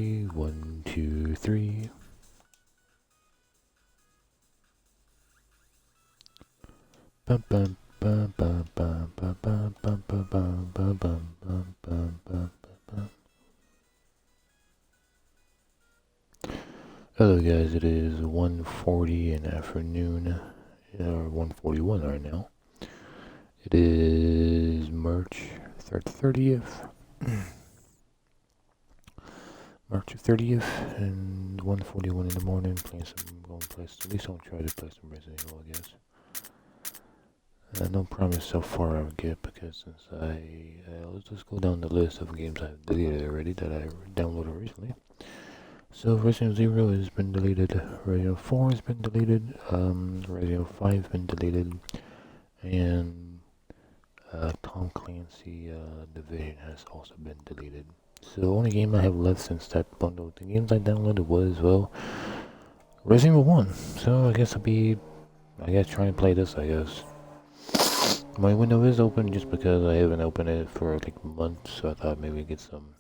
Ready? 1, 2, 3. Bum bum bum bum bum bum bum bum bum bum bum bum bum bum bum. Hello guys, it is 1:40 in the afternoon, or 1:41 right now. It is March 30th. March 30th and 1:41 in the morning, playing some, at least I'll try to play some Resident Evil, I guess. No promise how far I would get, because since let's just go down the list of games I've deleted already that I downloaded recently. So Resident Evil 0 has been deleted, Resident Evil 4 has been deleted, Resident Evil 5 has been deleted, and Tom Clancy Division has also been deleted. So the only game I have left since that bundle, the games I downloaded was, well, Resident Evil 1. So I guess trying to play this, I guess. My window is open just because I haven't opened it for like months, so I thought maybe get some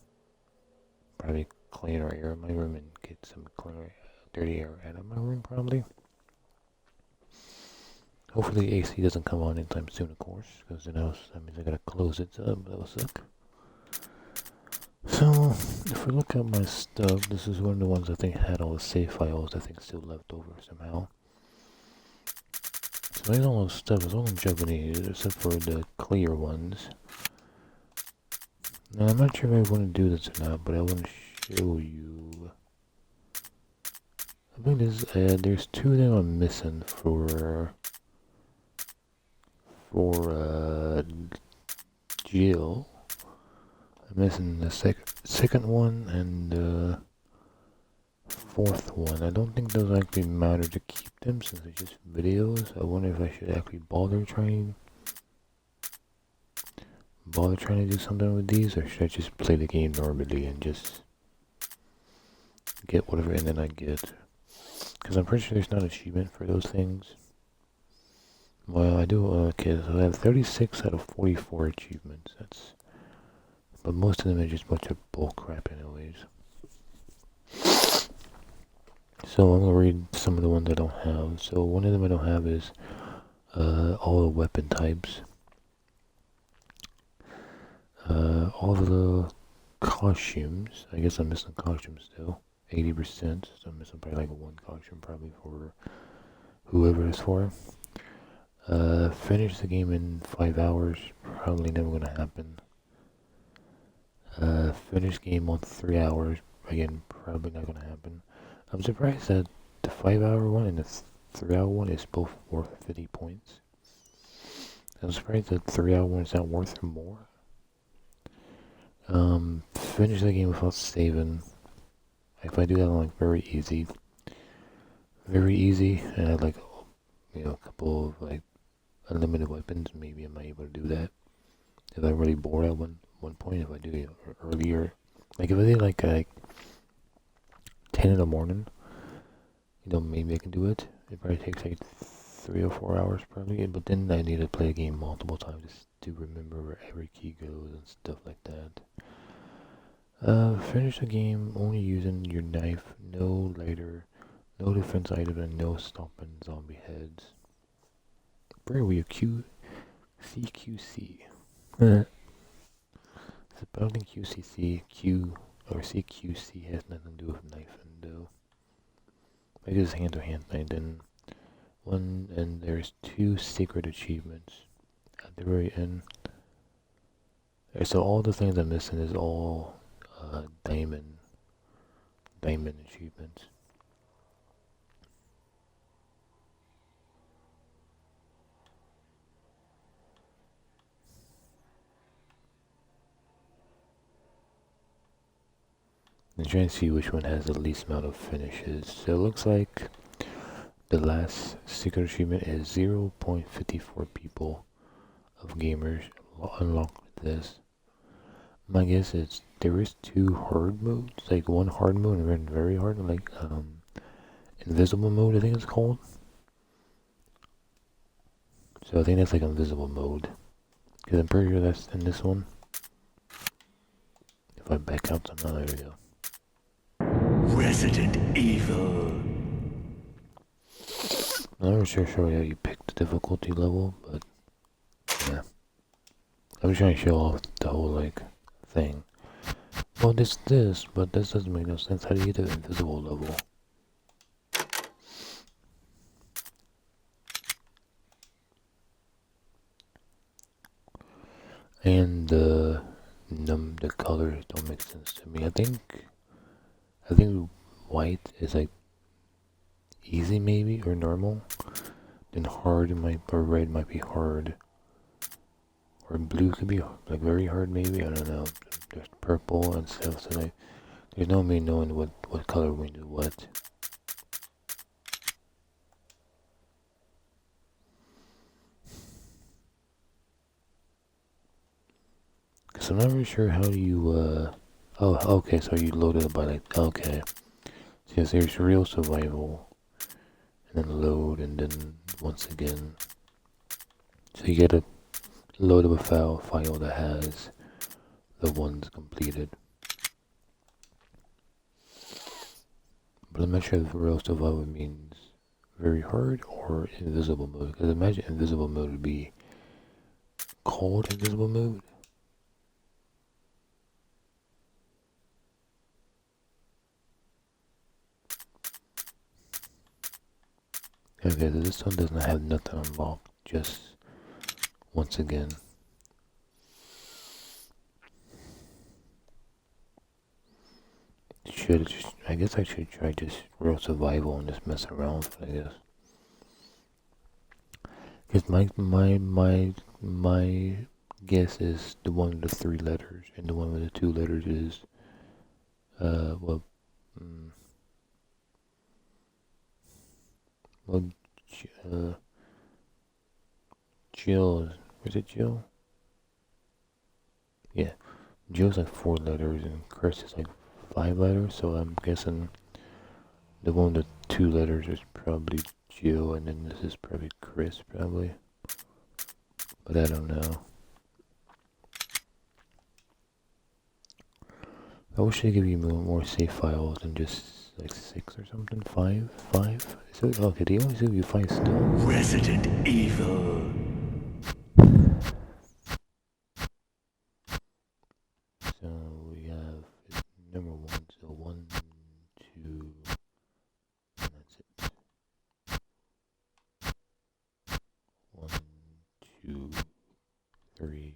probably cleaner air in my room and get some cleaner, dirty air out of my room probably. Hopefully AC doesn't come on anytime soon, of course, because then that means I gotta close it up. That will suck. So if we look at my stuff, this is one of the ones I think had all the save files I think still left over somehow. So there's all this stuff, it's all in Japanese except for the clear ones. Now I'm not sure if I want to do this or not, but I want to show you. I think there's two that I'm missing for Jill. I'm missing the second one and the fourth one. I don't think those actually matter to keep them since they're just videos. I wonder if I should actually bother trying to do something with these, or should I just play the game normally and just get whatever and then I get? Because I'm pretty sure there's not an achievement for those things. Well, I do. Okay, so I have 36 out of 44 achievements. But most of them are just a bunch of bull crap anyways. So I'm gonna read some of the ones I don't have. So one of them I don't have is all the weapon types. All the costumes. I guess I'm missing costumes still. 80%. So I'm missing probably like one costume probably for whoever it's for. Finish the game in 5 hours. Probably never gonna happen. Finish game on 3 hours. Again, probably not gonna happen. I'm surprised that the 5-hour one and the 3-hour one is both worth 50 points. I'm surprised that the 3-hour one is not worth more. Finish the game without saving. If I do that, I'm like very easy, and I have like, a couple of like unlimited weapons. Maybe I might be able to do that if I'm really bored at one point. If I do it earlier, like if I did like 10 in the morning, maybe I can do it. It probably takes like 3 or 4 hours probably, but then I need to play a game multiple times just to remember where every key goes and stuff like that. Finish the game only using your knife, no lighter, no defense item, and no stomping zombie heads. Where are we? CQC. But I don't think or CQC has nothing to do with knife and though. I guess hand-to-hand thing. And there's 2 secret achievements at the very end. So all the things I'm missing is all diamond achievements. I'm trying to see which one has the least amount of finishes. So it looks like the last secret achievement is 0.54 people of gamers unlocked with this. My guess is there is 2 hard modes, like one hard mode and one very hard, like invisible mode I think it's called. So I think that's like invisible mode, because I'm pretty sure that's in this one. If I back out somehow, there we go. Resident Evil. I'm not sure how you picked the difficulty level, but yeah. I was trying to show off the whole like thing. Well, this, but this doesn't make no sense. How do you get the invisible level? And the colors don't make sense to me. I think white is like easy maybe or normal. Then hard or red might be hard. Or blue could be like very hard maybe. I don't know. There's purple and stuff. So like, there's no me knowing what color we do what. Cause I'm not really sure how do you oh, okay, so you load it by like, okay. So yes, there's real survival, and then load, and then once again. So you get a load of a file that has the ones completed. But I'm not sure if real survival means very hard or invisible mode. Because imagine invisible mode would be called invisible mode. Okay, so this one doesn't have nothing unlocked, just once again. I guess I should try just real survival and just mess around, I guess. Because my guess is the one with the 3 letters, and the one with the 2 letters is, well, Jill, was it Jill? Yeah, Jill's like 4 letters, and Chris is like 5 letters, so I'm guessing the one with 2 letters is probably Jill, and then this is probably Chris, probably. But I don't know. I wish they give you more save files than just like 6 or something. 5? So, okay, they only give you 5 still. Resident Evil. So we have number 1, so 1, 2, and that's it. 1, 2, 3,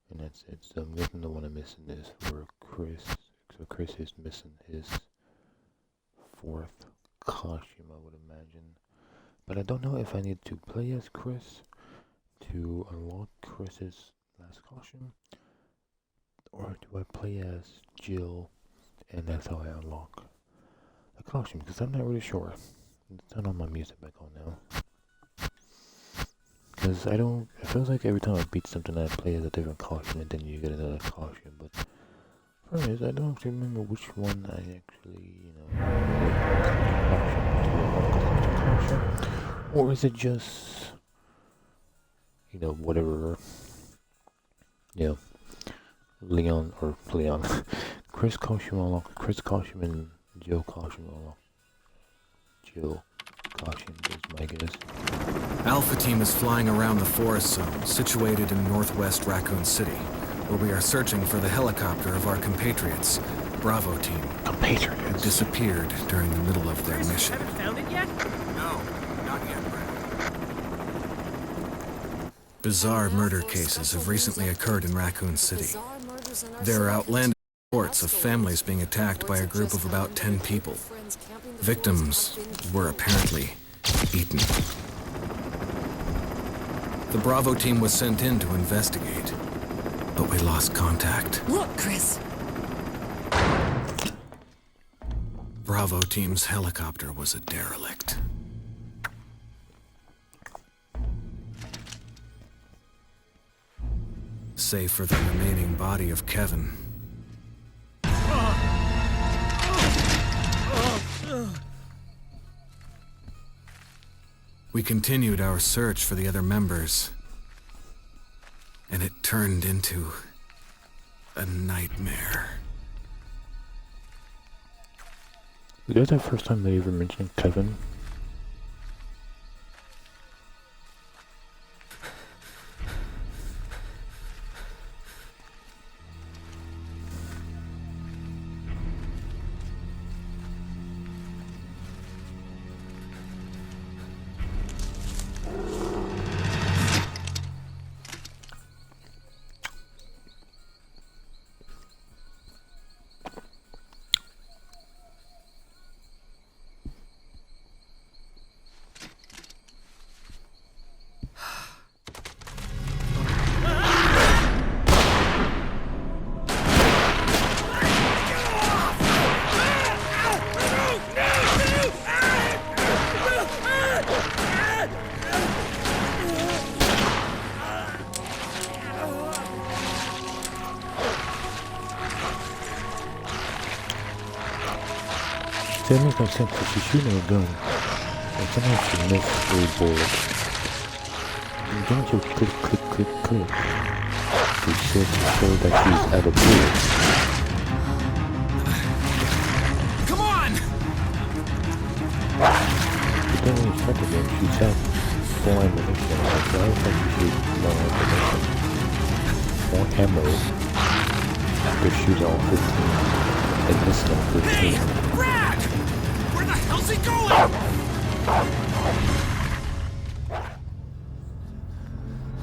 and that's it. So I'm guessing the one I'm missing is for Chris. So Chris is missing his 4th costume, I would imagine. But I don't know if I need to play as Chris to unlock Chris's last costume, or do I play as Jill and that's how I unlock the costume, because I'm not really sure. Let's turn on my music back on now. Because it feels like every time I beat something I play as a different costume and then you get another costume, but the problem is I don't actually remember which one I actually, costume. Or is it just, whatever, Leon, Chris costume unlock, Chris costume and Jill costume unlock. Jill costume is my guess. Alpha Team is flying around the forest zone, situated in northwest Raccoon City, where we are searching for the helicopter of our compatriots, Bravo Team. Compatriots? Who disappeared during the middle of their mission. Haven't found it yet? No, not yet, Brad. Bizarre murder cases have recently occurred in Raccoon City. There are outlandish reports of families being attacked by a group of about 10 people. Victims were apparently eaten. The Bravo Team was sent in to investigate, but we lost contact. Look, Chris. Bravo Team's helicopter was a derelict. Save for the remaining body of Kevin. We continued our search for the other members, and it turned into a nightmare. Is that the first time they ever mentioned Kevin? That makes no sense because she's shooting a gun. And sometimes she missed a bullet. And then she'll click, click, click, click. She said to show that she's out of bullets. Come on! But then when you start the game, she's out full ammunition. Like, I was like, she shoot more ammunition. More ammo. After shoots all 15. And missing all 15. Hey! Brad! Where the hell's he going?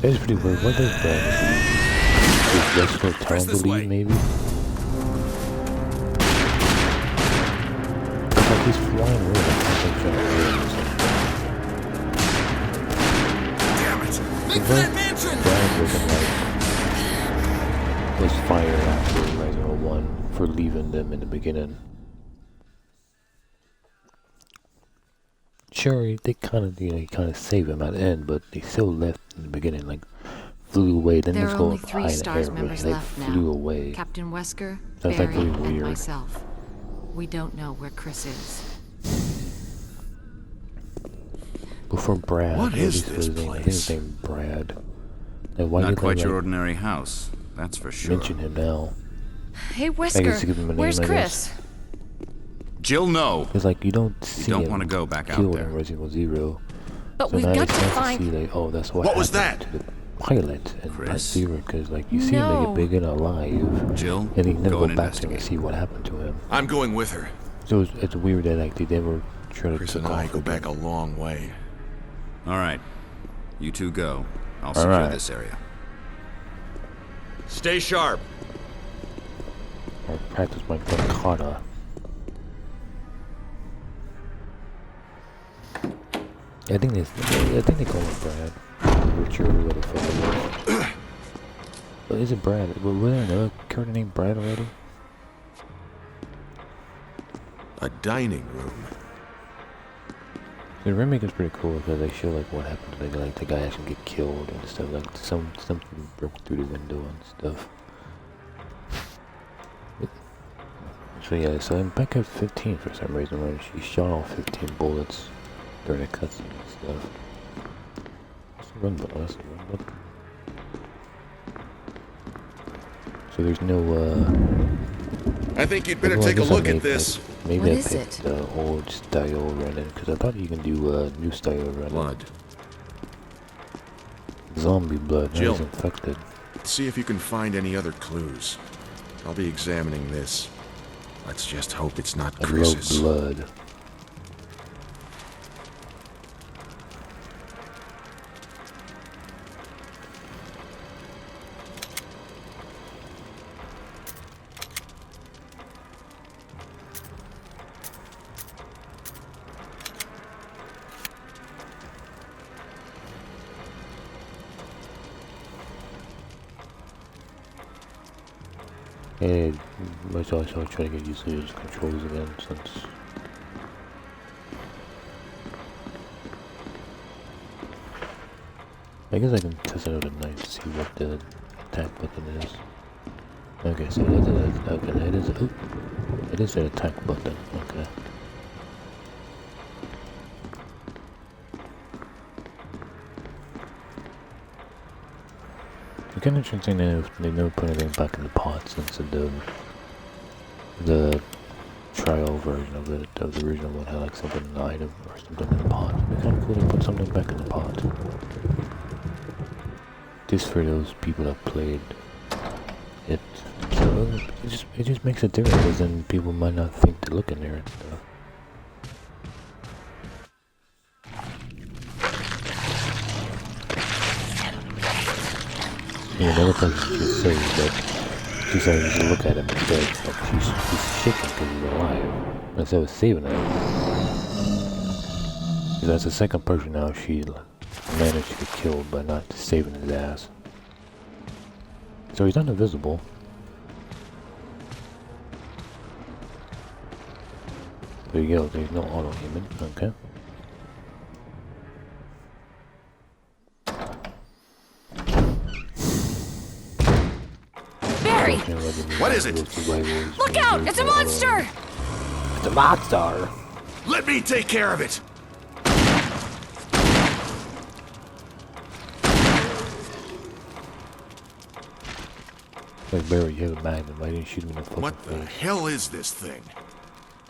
That's pretty weird. What is that? Is Western Town to leave, maybe? It's like he's flying away like something trying to do or something. Damn it! Make for that mansion! Brad was fired after Rising 01 for leaving them in the beginning. Sure, they kind of, kind of saved him at the end, but they still left in the beginning, like, flew away. Then There let's are go only up 3 high in the stars air, members they left flew now. away. Captain Wesker, That's Barry, like really and weird. myself. We don't know where Chris is. Before Brad, What is his this name? I think place? his name Brad. Now, why Not did quite they, your like, ordinary house, that's for sure. mention him now? Hey, I guess Wesker, to give him a name, where's I Chris? guess. Jill, no. Because, like, you don't see don't him wanna go back out killed there. in Resident Evil Zero. But So we've now got it's to nice find... to see, like, oh, that's what What was happened to the pilot in Part Chris? Zero. Because, like, you see him make No. it big and alive, Jill, and you never go go and back to him and investigate. see what happened to him. I'm going with her. So it's weird that, like, they never try to Chris took and I off go again. back a long way. All right, you two go. I'll secure right. this area. Stay sharp. I practice my gun kata. I think they call him Brad. Richard, or what the fuck it was. But is it Brad? Was there another character named Brad already? A dining room. The remake is pretty cool because they show like what happened to the guy actually get killed and stuff, like something broke through the window and stuff. So yeah, so I'm back at 15 for some reason when she shot all 15 bullets during the cutscene and stuff. That's the run button, that's the run button. So there's no I think you'd better well, I take a guess I look made, at this. like, maybe What I is picked it? the old style running because I thought you can do new style running. Blood. Zombie blood, Jill. not as infected. See if you can find any other clues. I'll be examining this. Let's just hope it's not I love Chris's. blood. And I also try to get used to these controls again since I guess I can test it out at night to see what the attack button is. Okay, so okay, it is an attack button, okay. It's kind of interesting that they never put anything back in the pot since the trial version of it, of the original one, had like something in the item or something in the pot. It'd be kind of cool to put something back in the pot. Just for those people that played it. So it just makes a difference, because then people might not think to look in there and stuff. Yeah, the other person should say that she started to look at him instead. Like he's shaking because he's alive. Instead of saving him. Because that's the second person now she managed to get killed by not saving his ass. So he's not invisible. There you go, there's no auto-human, okay. Barry! What is it? Look out! It's a monster! It's a monster! Let me take care of it! Like Barry, you have a magnum, why didn't you shoot him in the fucking What the face? hell is this thing?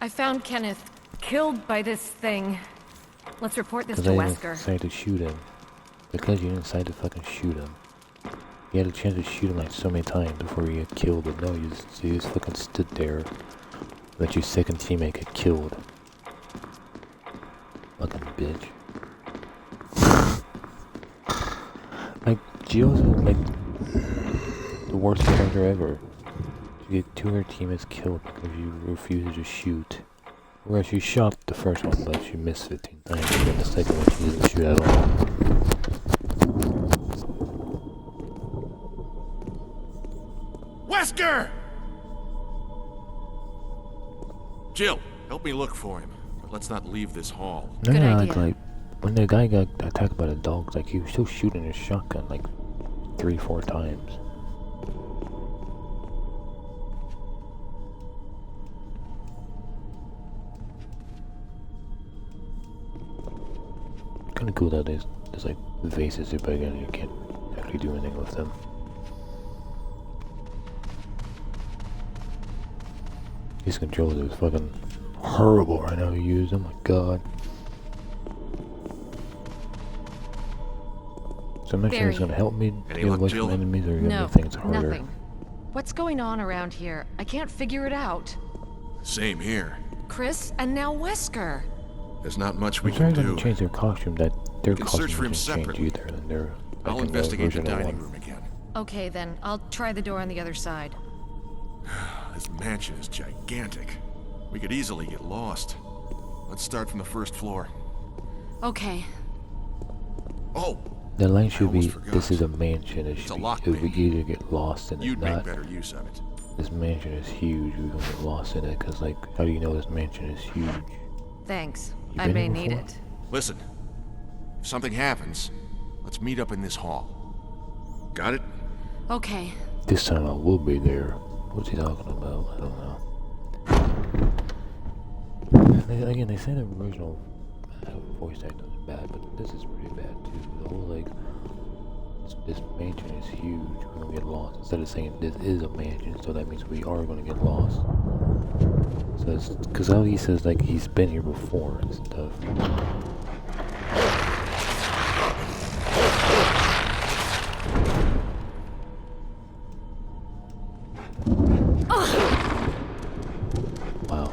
I found Kenneth killed by this thing. Let's report this Because to I didn't Wesker. decide to shoot him. Because you didn't decide to fucking shoot him. You had a chance to shoot him like so many times before you get killed, but no, you just fucking stood there. Let your second teammate get killed. Fucking bitch. Like, Jill's like the worst character ever. You get 2 of her teammates killed because you refuse to shoot. Whereas she shot the first one, but she missed 15 times. And then the second one, she didn't shoot at all. Wesker! Jill, help me look for him. But let's not leave this hall. No, Good like, idea. like, when the guy got attacked by the dogs, like, he was still shooting his shotgun, like, 3-4 times. Kinda cool that there's like, vases are big and you can't actually do anything with them. These controllers are fucking horrible right now to use, oh my god. So I'm actually Barry. it's gonna help me Any deal luck, with Jill? some enemies, or you're gonna No, make things harder? nothing. What's going on around here? I can't figure it out. Same here. Chris and now Wesker. There's not much we I'm sorry can they do. didn't change their costume, that their can search costume for him doesn't change separately. either than their I'll like in the investigate the original dining one. room again. Okay then, I'll try the door on the other side. This mansion is gigantic. We could easily get lost. Let's start from the first floor. Okay. Oh, The line should be, almost forgot. this is a mansion, it It's should a be, lock it would pick. either get lost in it, you'd make not, better use of it. this mansion is huge, we're gonna get lost in it, cause like, how do you know this mansion is huge? Thanks. You I been may here need before? it. Listen, if something happens, let's meet up in this hall. Got it? Okay. This time I will be there. What's he talking about? I don't know. Again, they say the original voice acting is bad, but this is pretty bad too. The whole like, this mansion is huge, we're gonna get lost. Instead of saying this is a mansion, so that means we are gonna get lost. So it's, cause how he says like he's been here before and stuff. Wow.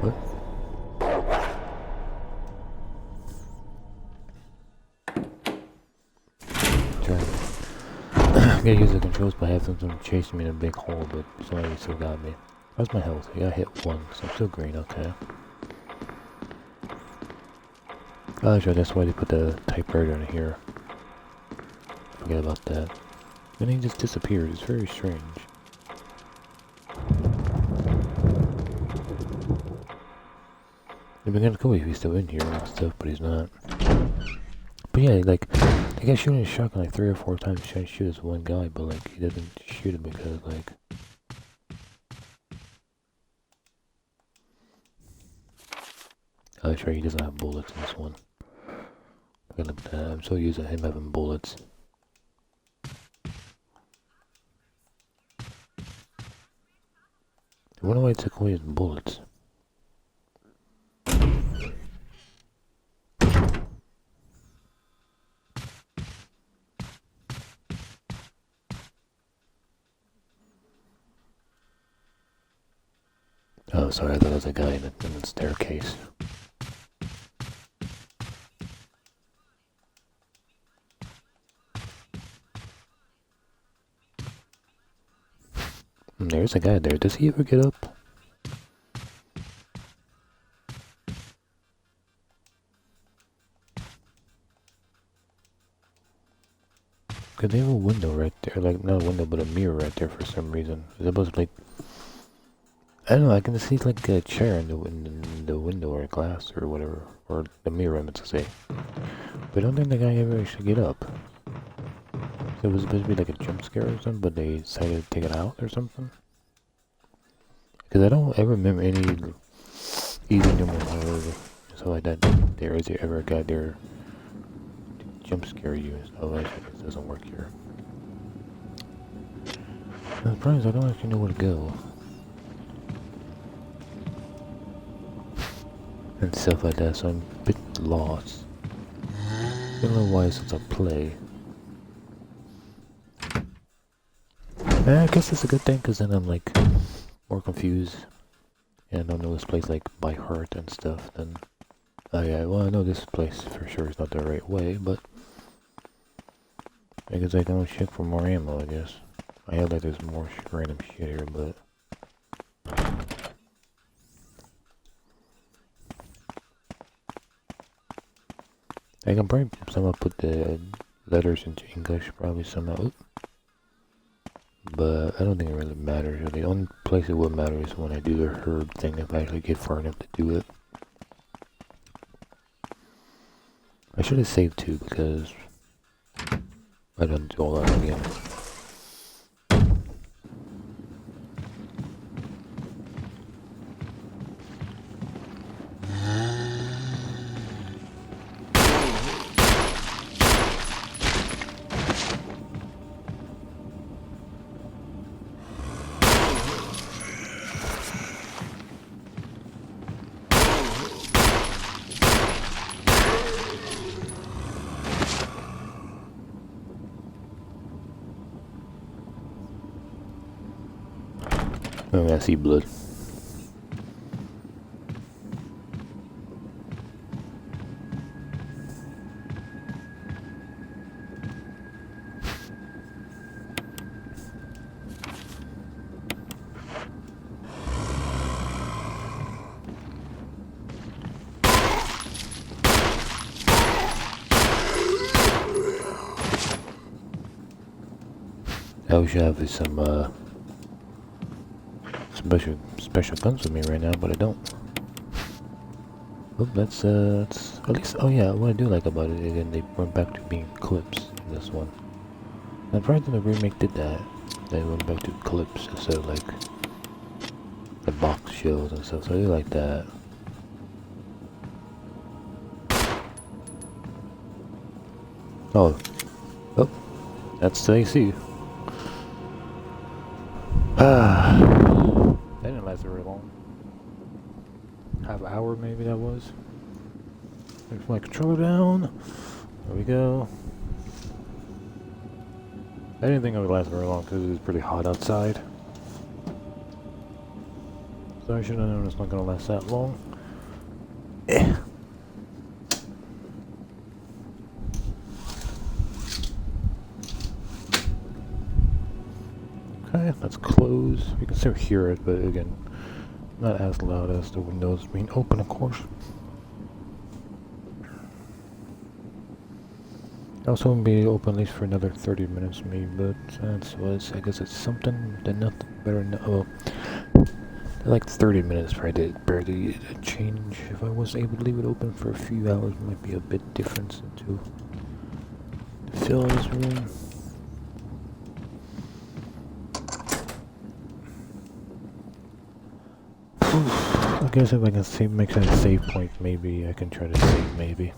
What? I'm gonna use the controls, but I have something chasing me in a big hole, but somebody still got me. How's my health? I got hit once, so I'm still green, okay. Oh, sure, that's why they put the typewriter in here. Forget about that. Then he just disappeared, it's very strange. It'd be kinda cool if he's still in here and stuff, but he's not. But yeah, like, the guy shooting his shotgun like 3 or 4 times trying to shoot this one guy, but like, he doesn't shoot him because like... Oh, that's right, he doesn't have bullets in this one. Forgot about that, I'm so used to him having bullets. I wonder why it took away his bullets. Oh, sorry, I thought it was a guy in the staircase. There's a guy there. Does he ever get up? Cause they have a window right there, like not a window but a mirror right there for some reason. Is it supposed to like, I don't know, I can see like a chair in the window or glass or whatever, or the mirror I meant to say. But I don't think the guy ever actually get up. So it was supposed to be like a jump scare or something, but they decided to take it out or something. Cause I don't ever remember any easy normal horror stuff like that. There is ever a guy there to jump scare you and stuff. I guess it doesn't work here. The problem is I don't actually know where to go. And stuff like that, so I'm a bit lost. It's been a little while since I play. And I guess it's a good thing, because then I'm like more confused. And I don't know this place like by heart and stuff. Then, oh yeah, well I know this place for sure is not the right way, but I guess I can check for more ammo, I guess. I know that there's more random shit here, but I can probably somehow put the letters into English, probably somehow. But I don't think it really matters. The only place it will matter is when I do the herd thing, if I actually get far enough to do it. I should have saved too, because I don't do all that again. Oh, I see blood. I wish I have some special guns with me right now, but I don't. Oh, that's at least. Oh yeah, what I do like about it again, they went back to being clips in this one. I'm surprised that the remake did that. They went back to clips instead of like the box shells and stuff. So I do like that. Oh, that's the AC. That didn't last very long. Half an hour maybe that was. There's my controller down. There we go. I didn't think it would last very long because it was pretty hot outside. So I should have known it's not going to last that long. Okay, let's close. You can still hear it, but again, not as loud as the windows being open, of course. I was hoping to be open at least for another 30 minutes, maybe, but I guess it's something, then nothing better. Well, like 30 minutes probably barely a change. If I was able to leave it open for a few hours, it might be a bit different to fill this room. I guess if I can save, make that a save point, maybe I can try to save, maybe.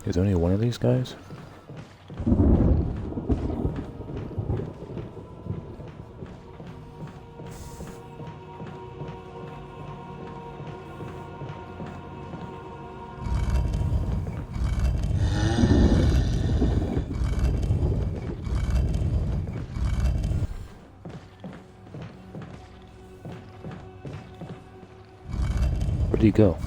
Is there only one of these guys? Where did he go?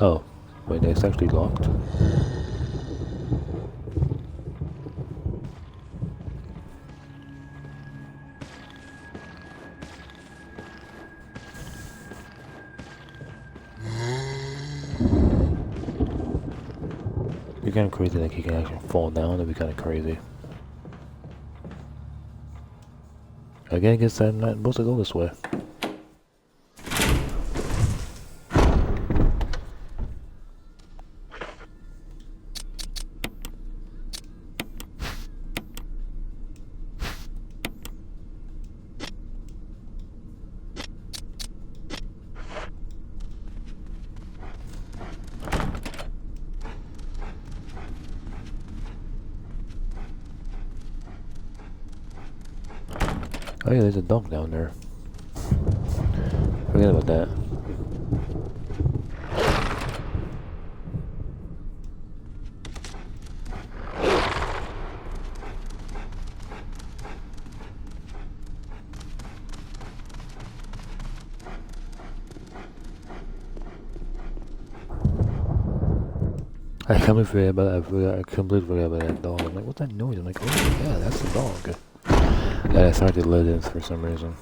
Oh, wait, it's actually locked. You're kind of crazy, like he can actually fall down. That'd be kind of crazy. Again, I guess I'm not supposed to go this way. Oh yeah, there's a dog down there. Forget about that. I completely forgot about that. I completely forgot about that dog. I'm like, what's that noise? I'm like, oh yeah, that's the dog. And I started to let in for some reason.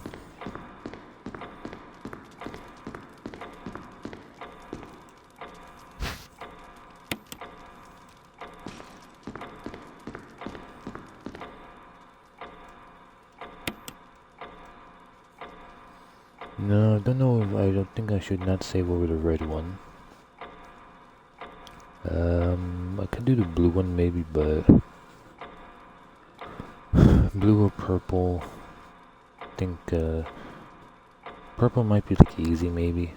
No, I don't know. I don't think I should not save over the red one. I could do the blue one maybe, but blue or purple. I think purple might be like easy maybe.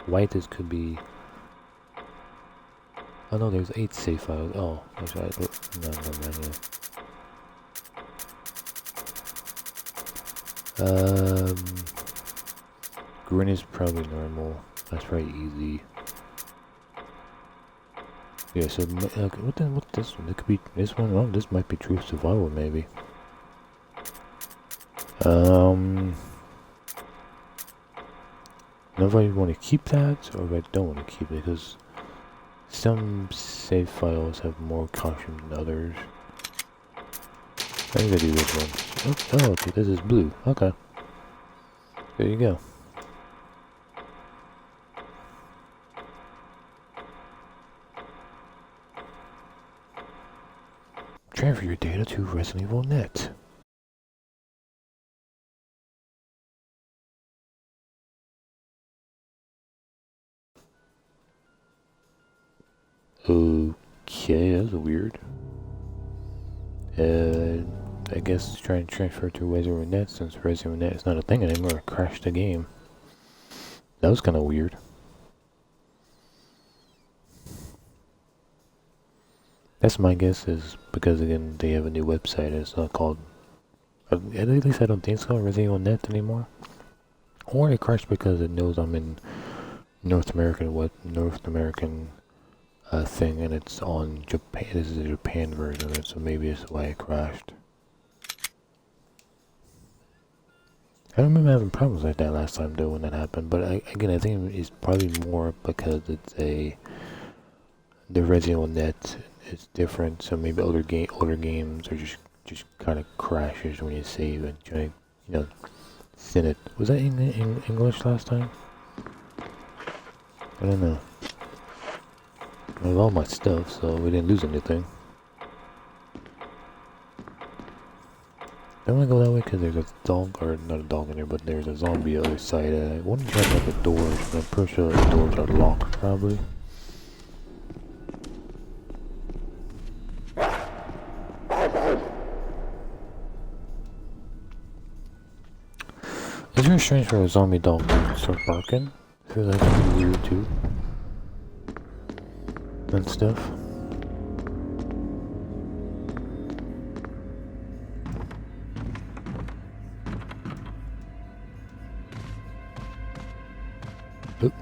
White is could be. Oh no, there's 8 save files. Oh, that's right. No, yeah. Green is probably normal. That's probably easy. Yeah, so okay, what this one? It could be this one. Oh, this might be true survival maybe. I don't know if I want to keep that or if I don't want to keep it, because some save files have more caution than others. I think I do this one. Oh, okay, this is blue. Okay. There you go. Transfer your data to Resident Evil Net. Okay, that's weird. I guess try and transfer to Resident Evil Net since Resident Evil Net is not a thing anymore. Crashed the game. That was kind of weird. That's my guess, is because again they have a new website. It's not called. At least I don't think it's called Resident Evil Net anymore. Or it crashed because it knows I'm in North American thing, and it's on Japan. This is a Japan version of it, so maybe that's why it crashed. I don't remember having problems like that last time though when that happened, but again I think it's probably more because it's the Resident Evil Net is different, so maybe older games are just kind of crashes when you save and try, send it. Was that in English last time? I don't know. I have all my stuff, so we didn't lose anything. Don't want to go that way because there's a dog, or not a dog in there, but there's a zombie on the other side. I wouldn't try to the doors, but I'm pretty sure the doors are locked, probably. It's very strange for a zombie dog to start barking. I feel like it's weird too. And stuff. Oop.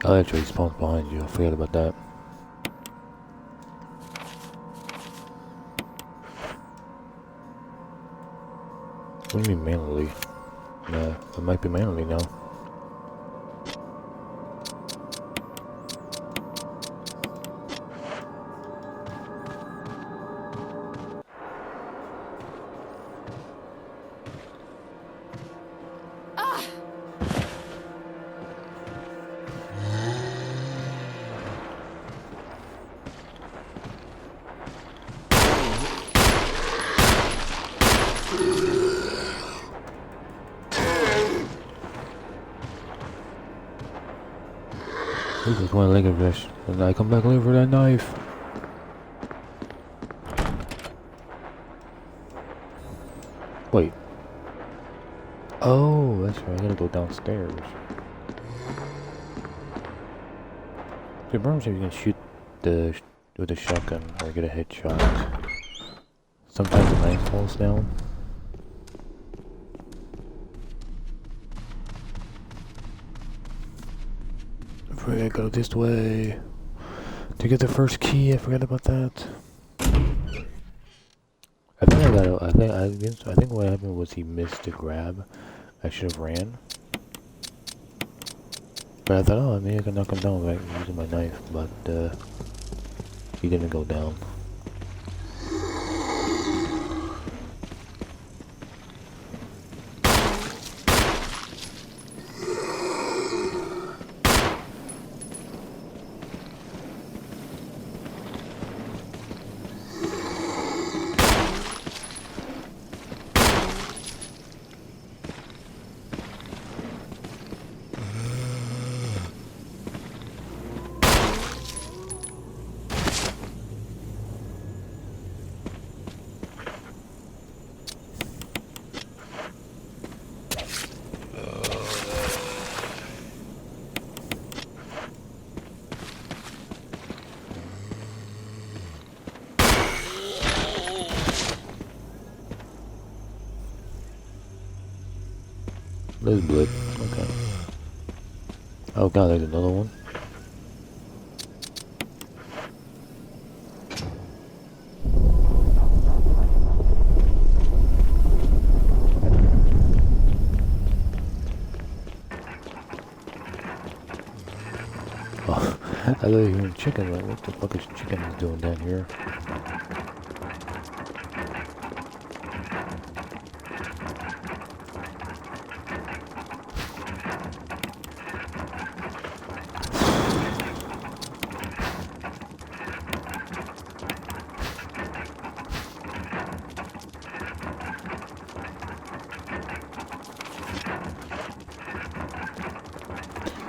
Oh, actually, he spawns behind you. I forgot about that. What do you mean manually? Nah, it might be manually now. This is one leg of fish, and I come back looking for that knife. Wait. Oh, that's right. I gotta go downstairs. The problem is you can shoot with a shotgun or get a headshot. Sometimes the knife falls down. I go this way to get the first key. I forgot about that. I think I got. I think what happened was he missed the grab. I should have ran. But I thought, oh, maybe I can knock him down by using my knife. But he didn't go down. There's blood. Okay. Oh god, there's another one. Oh, I thought you were hearing chicken. Like, what the fuck is chicken doing down here?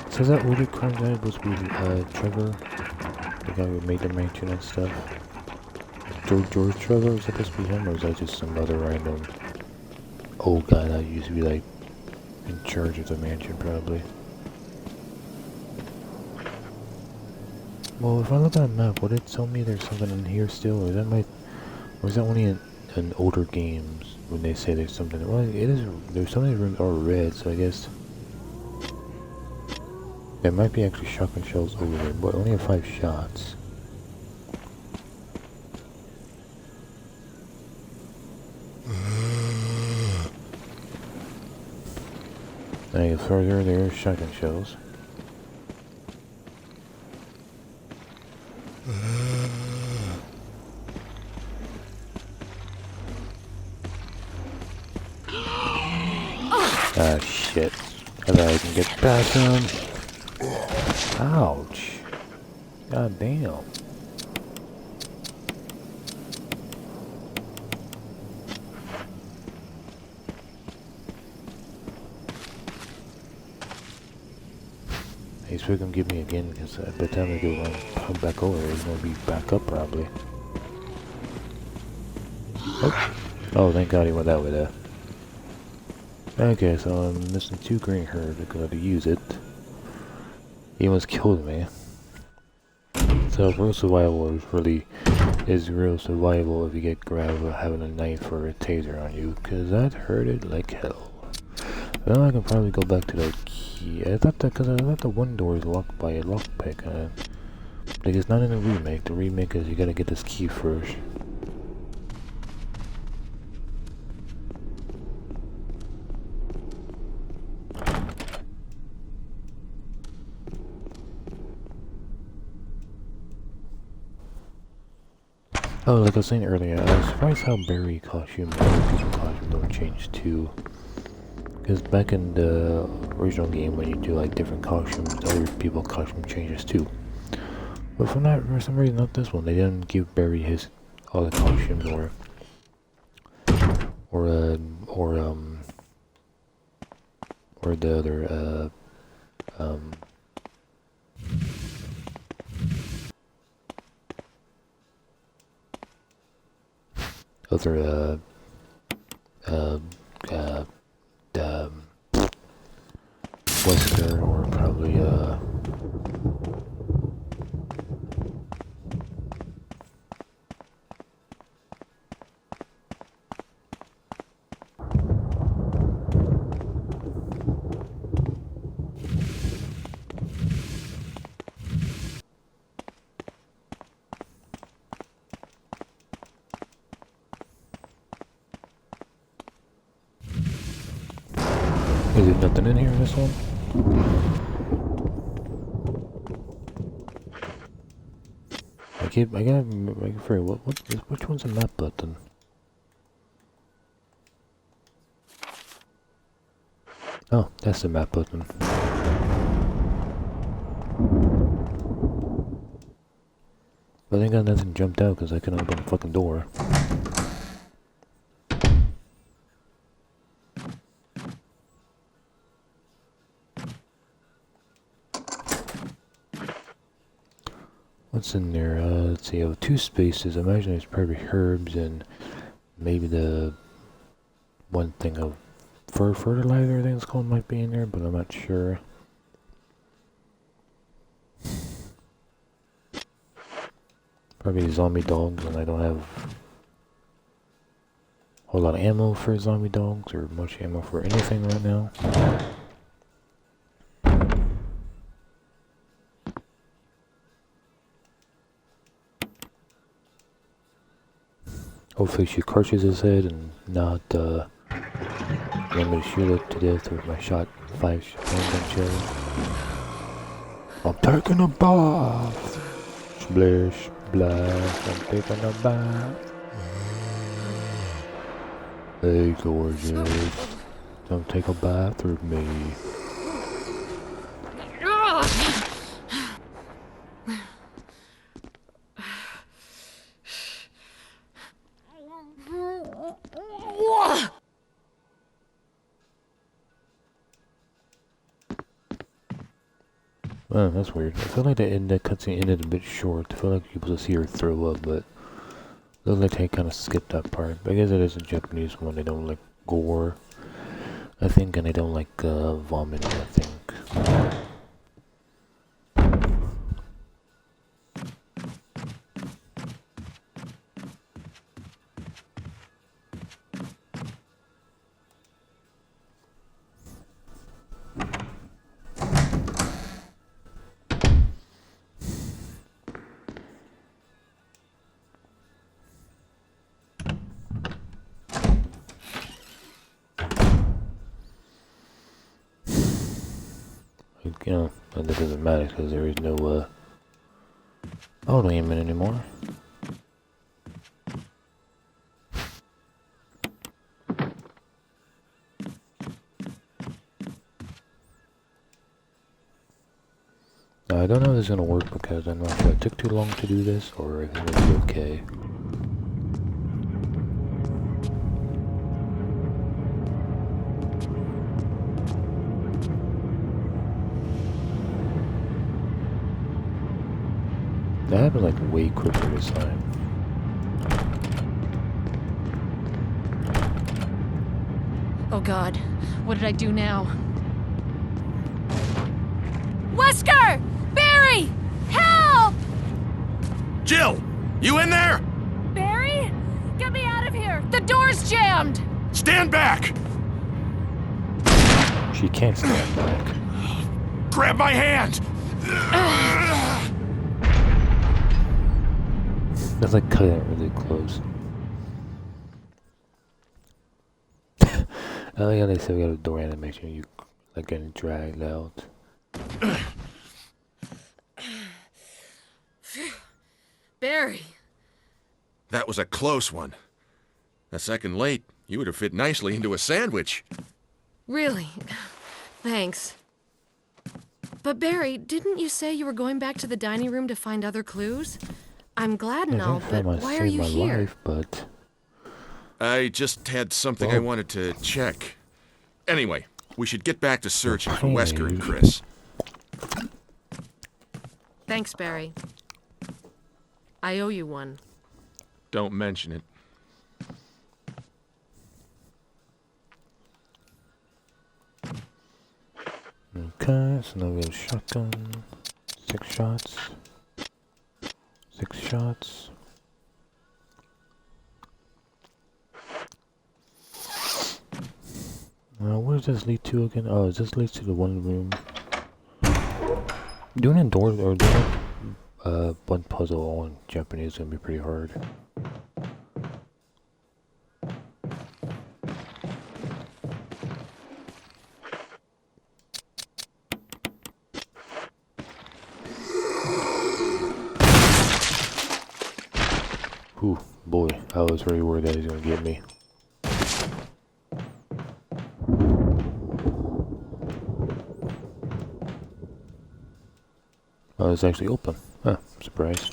So is that older crime guy supposed to be Trevor? The guy who made the mansion and stuff? George Trevor? Is that supposed to be him, or is that just some other random old guy that used to be like in charge of the mansion probably? Well, if I look at a map, would it tell me there's something in here still, or is that only in older games when they say there's something? Well, it is. There's some of the rooms are red, so I guess There might be actually shotgun shells over there, but I only have 5 shots. And I get further, there's shotgun shells. Ah, shit. I thought I can get past him. Ouch. God damn. He's probably gonna get me again, because by the time I go come back over, he's gonna be back up probably. Oh, thank God he went that way there. Okay, so I'm missing 2 green herbs because I had to use it. He almost killed me. So real survival is real survival if you get grabbed with having a knife or a taser on you, because that hurted like hell. Now I can probably go back to the key. I thought that because I thought the one door is locked by a lockpick. Like it's not in the remake. The remake is you gotta get this key first. Oh, like I was saying earlier, I was surprised how Barry costume and other people's costumes don't change too. Because back in the original game, when you do like different costumes, other people's costume changes too. But for some reason, not this one. They didn't give Barry his all the costumes or the other Wesker or probably is there nothing in here in this one? I gotta forget which one's the map button? Oh, that's the map button. But I think nothing jumped out because I couldn't open the fucking door. What's in there? Let's see, I have 2 spaces. I imagine there's probably herbs and maybe the one thing of fertilizer, I think it's called, might be in there, but I'm not sure. Probably zombie dogs, and I don't have a whole lot of ammo for zombie dogs or much ammo for anything right now. Hopefully she crushes his head and not want me to shoot it to death with my 5 handgun shells. I'm taking a bath! Splish, splash, I'm taking a bath. Hey gorgeous, come take a bath with me. Oh, that's weird. I feel like the cutscene ended a bit short. I feel like people just see her throw up, but it looks like they kind of skipped that part. But I guess it is a Japanese one. They don't like gore, I think, and they don't like vomiting, I think. You know, that doesn't matter because there is no auto aiming anymore. Now, I don't know if this is gonna work because I'm not sure it took too long to do this or if it will be okay. That happened like way quicker this time. Oh god, what did I do now? Wesker! Barry! Help! Jill! You in there? Barry? Get me out of here! The door's jammed! Stand back! She can't stand back. Grab my hand! That's like cutting it really close. I like how they said we got a door animation, you like getting dragged out. Barry. That was a close one. A second late, you would have fit nicely into a sandwich. Really? Thanks. But Barry, didn't you say you were going back to the dining room to find other clues? I'm glad and all, but why are you here? Life, but I just had something I wanted to check. Anyway, we should get back to searching for Wesker and Chris. Thanks, Barry. I owe you one. Don't mention it. Okay, so now we have shotgun. 6 shots. 6 shots. Where does this lead to again? Oh, this leads to the one room. Doing it doors or doing one puzzle all in Japanese is gonna be pretty hard. Ooh, boy, I was very worried that he's gonna get me. Oh, it's actually open. Huh, surprise.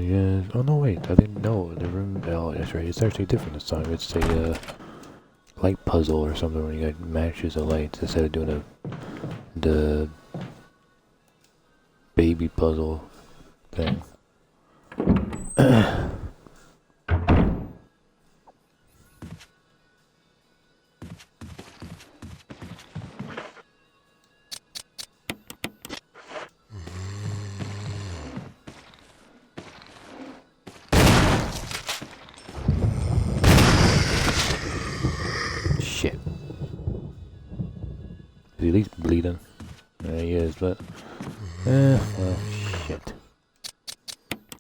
Yes. Oh no, wait, I didn't know the room. Oh, that's right. It's actually different this time. It's a light puzzle or something when you got matches of lights instead of doing the baby puzzle thing. Shit. Is he at least bleeding? Yeah, he is, but well, shit.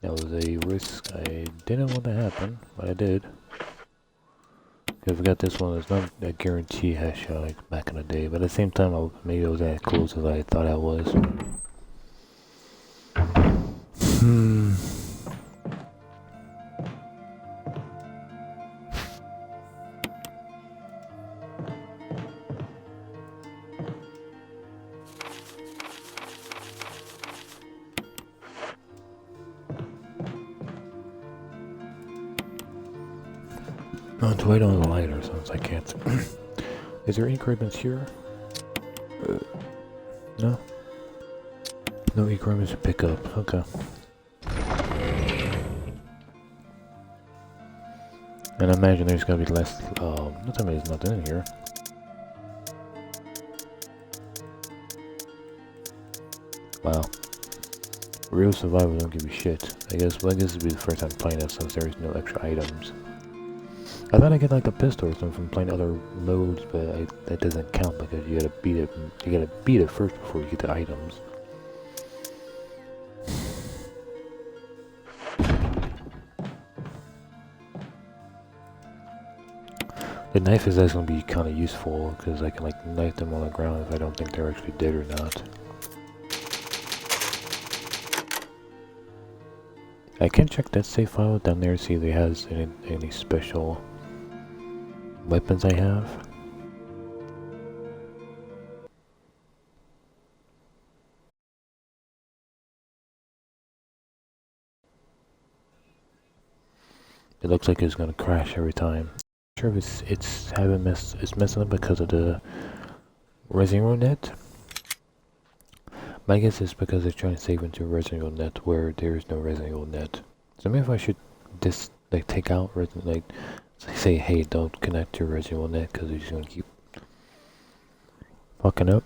That was a risk I didn't want to happen, but I did. If we got this one, it's not a guarantee headshot like back in the day, but at the same time, maybe it was as close as I thought I was. No, to wait on the lighter since I can't. Is there any equipment here? No? No equipment to pick up. Okay. And I imagine there's gonna be less. Not that there's nothing in here. Wow. Real survival don't give you shit. I guess this would be the first time playing it since there is no extra items. I thought I get like a pistol or something from playing other modes, but that doesn't count because you gotta beat it. You gotta beat it first before you get the items. The knife is actually gonna be kind of useful because I can like knife them on the ground if I don't think they're actually dead or not. I can check that save file down there, see if it has any special weapons I have. It looks like it's gonna crash every time. I'm not sure if it's messing up because of the Resident Evil net. My guess is because it's trying to save into Resident Evil net where there is no Resident Evil net. So maybe if I should just like take out Resident, like say, hey, don't connect to Resident Evil net because it's gonna keep fucking up.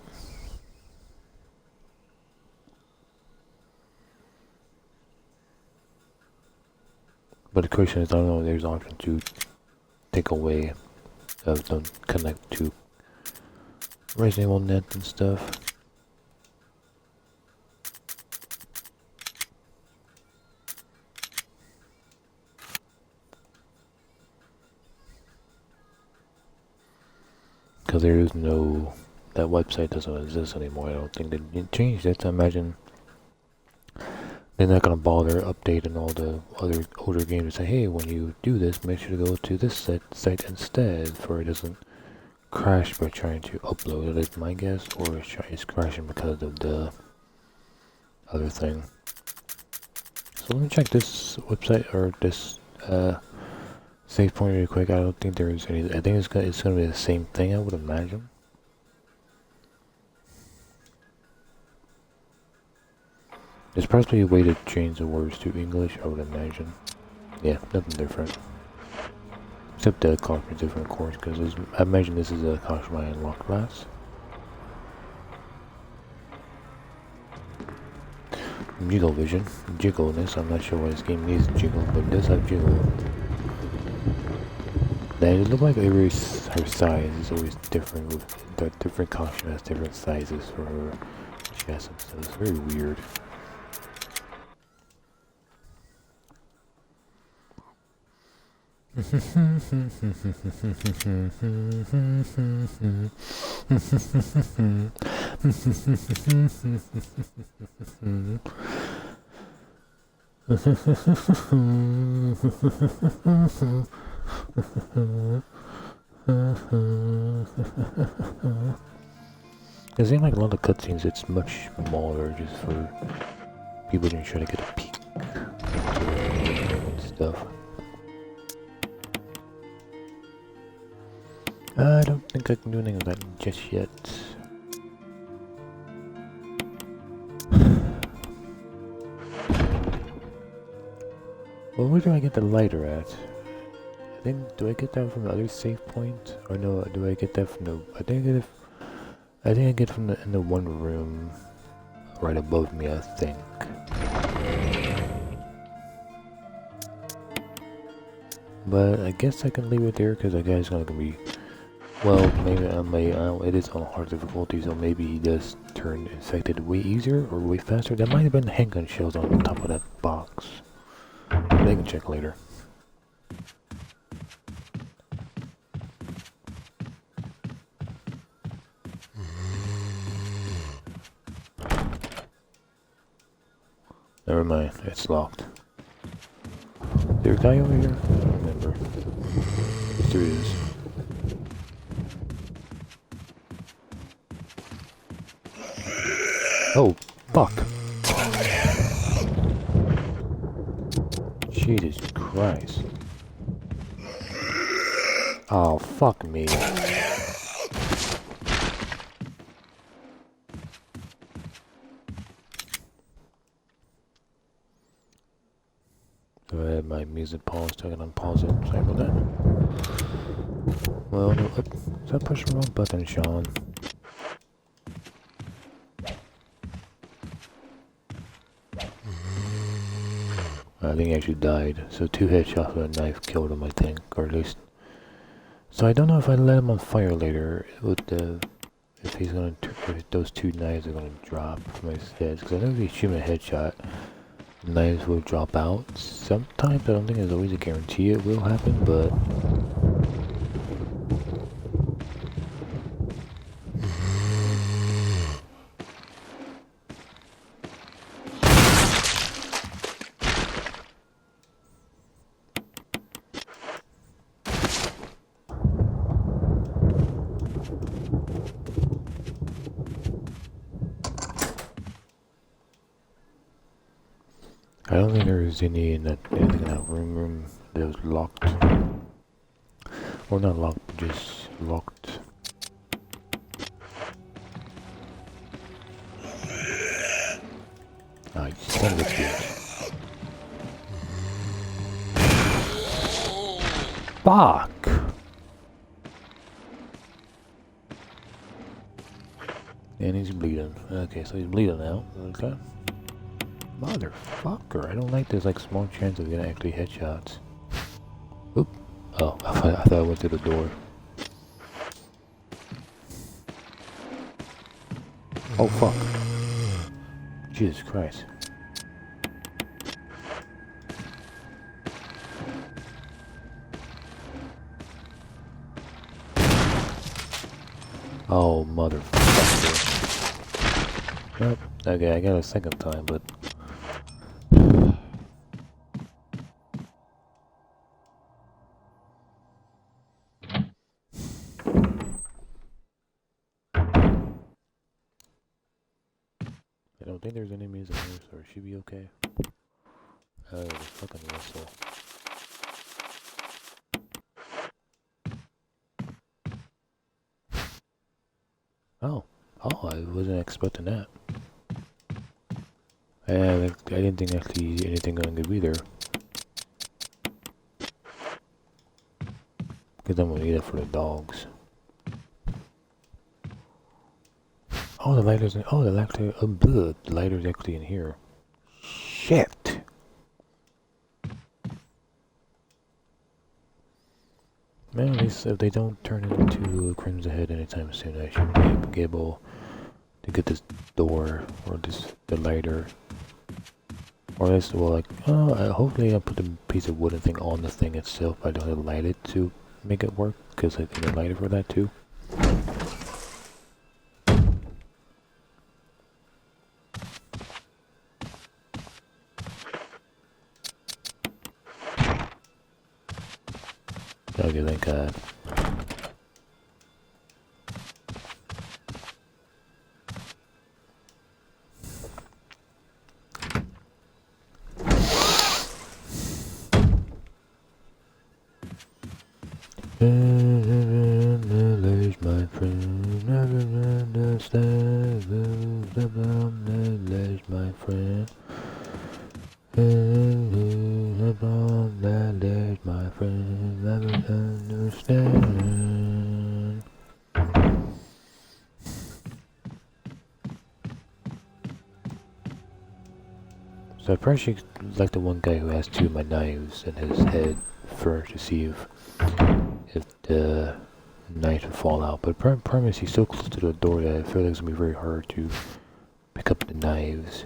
But the question is, I don't know if there's an option to take away don't connect to Resident Evil net and stuff. Because there is no, that website doesn't exist anymore. I don't think they changed it. I imagine they're not gonna bother updating all the other older games and say, hey, when you do this, make sure to go to this site instead, for it doesn't crash by trying to upload it, is my guess, or it's crashing because of the other thing. So let me check this website or this save point really quick. I don't think there's any. I think it's gonna be the same thing, I would imagine. There's probably a way to change the words to English, I would imagine. Yeah, nothing different. Except the costume is different, of course, because I imagine this is a costume I unlocked last. Jiggle vision. Jiggleness. I'm not sure why this game needs jiggle, but it does have jiggle. Now, it looks like her size is always different. With the different costume has different sizes for her chest and stuff. It's very weird. It seems like a lot of cutscenes, it's much smaller just for people to try to get a peek and stuff. I don't think I can do anything with that just yet. Well, where do I get the lighter at? I think, do I get that from the other save point? Or no, do I get that from the, I think I get it from in the one room right above me, I think. But I guess I can leave it there because that guy's not gonna be, well, maybe it is on hard difficulty, so maybe he does turn infected way easier or way faster. That might have been handgun shells on top of that box. But I can check later. Never mind, it's locked. Is there a guy over here? I don't remember. Yes, there is. Oh, fuck. Jesus Christ. Oh, fuck me. So I had my music paused, so I can unpause it. Sorry about that. Well, no, did I push the wrong button, Sean? I think he actually died. So 2 headshots with a knife killed him, I think. Or at least So I don't know if I let him on fire later with the if he's gonna if those two knives are gonna drop from his head, because I know if you shoot him a headshot, knives will drop out. Sometimes I don't think there's always a guarantee it will happen, but I don't think there's anything in that room that was locked. Or not locked, but just locked. Ah, you son of a bitch. Fuck! And he's bleeding. Okay, so he's bleeding now. Okay. Motherfucker, I don't like this like small chance of getting actually headshots. Oop. Oh, I thought I went through the door. Oh fuck. Jesus Christ. Oh motherfucker. Yep. Okay, I got a second time, but I don't think there's enemies in here, so it should be okay. Oh, the fucking whistle. Oh. Oh, I wasn't expecting that. I didn't think actually anything gonna be there. Because I'm gonna need it for the dogs. Oh, the lighter's in. Oh, the lighter. The lighter's actually in here. Shit. Man, at least if they don't turn into a Crimson Head anytime soon, I should be able to get this door or the lighter. Or at least, well, like, hopefully I'll put the piece of wooden thing on the thing itself. I don't have to light it to make it work, because I need a lighter for that too. Okay, thank God. There's my friend, never understand. There's my friend. There's my friend, never understand. So I probably like the one guy who has two of my knives in his head first to see if the knife would fall out. But problem is he's so close to the door that I feel like it's gonna be very hard to pick up the knives.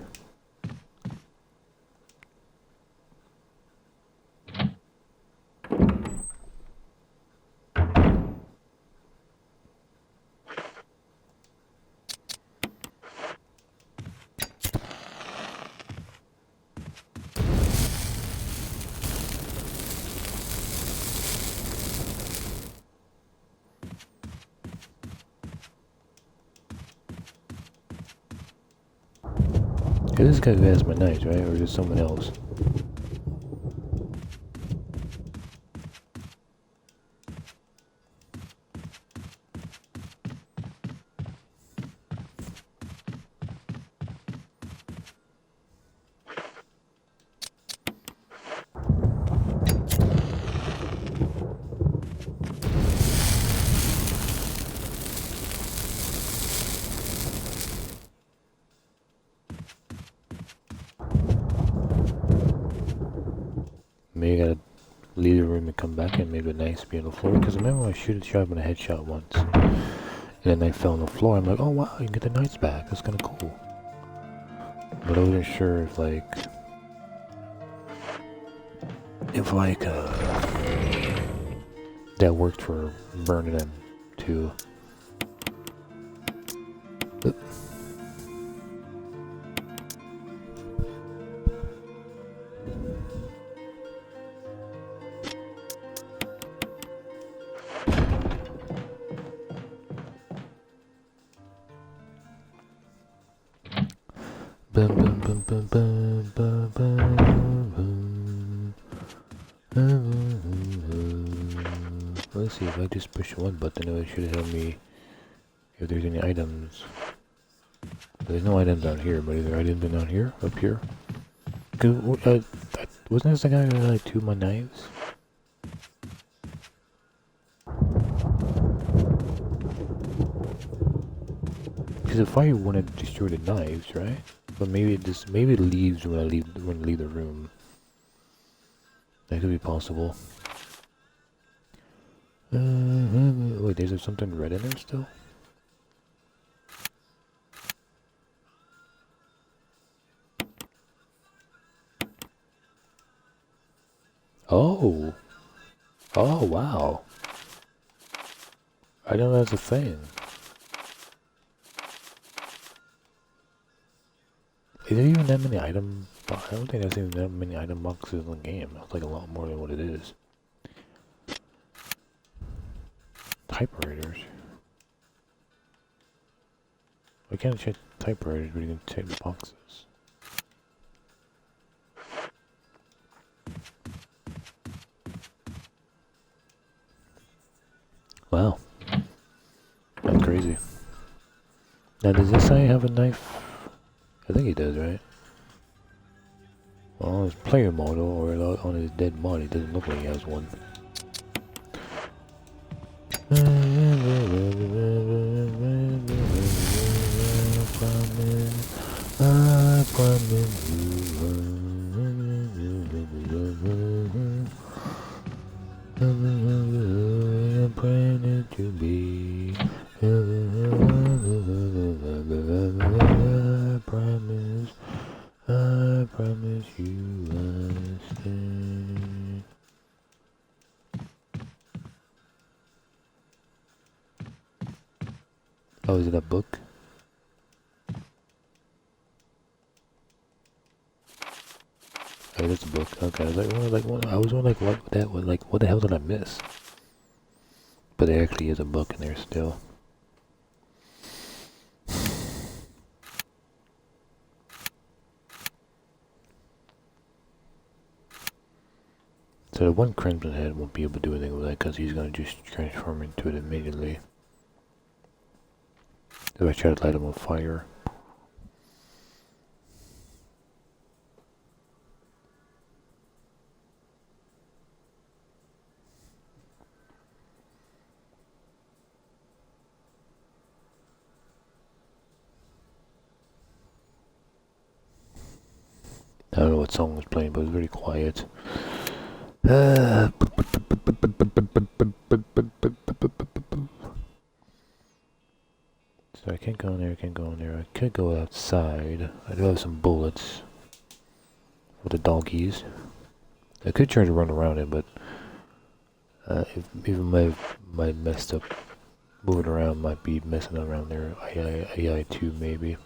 This guy who has my knives, right? Or is it someone else? Maybe I gotta leave the room room and come back and maybe the knife be on the floor. Because I remember I shot him in a headshot once. And then I fell on the floor. I'm like, oh wow, you can get the knights back. That's kind of cool. But I wasn't sure if that worked for burning them too. Bum, bum, bum, bum, bum, bum, bum. Let's see, if I just push one button, it should tell me if there's any items. There's no items down here, but is there items down here? Up here? Wasn't this the guy who had like 2 of my knives? Because the fire wouldn't destroy the knives, right? But maybe it leaves when I leave the room. That could be possible. Wait, there's something red in there still? Oh! Oh, wow! I know that's a thing. Is there even that many item? I don't think there's even that many item boxes in the game. That's like a lot more than what it is. Typewriters. Why can't I check typewriters, but you can check the boxes? Wow. That's crazy. Now, does this guy have a knife? I think he does, right? Well, on his player model, or on his dead body, it doesn't look like he has one. I promise you. I'm praying to be. I promise you I'll stay. Oh, is it a book? Oh, that's a book. Okay, I was wondering, what that was, like, what the hell did I miss? But there actually is a book in there still. So the one Crimson Head won't be able to do anything with that because he's going to just transform into it immediately. If I try to light him on fire. I don't know what song was playing, but it was very quiet. So I can't go in there, I can't go in there. I could go outside. I do have some bullets for the doggies. I could try to run around it, but even my messed up moving around might be messing around there. AI 2 maybe.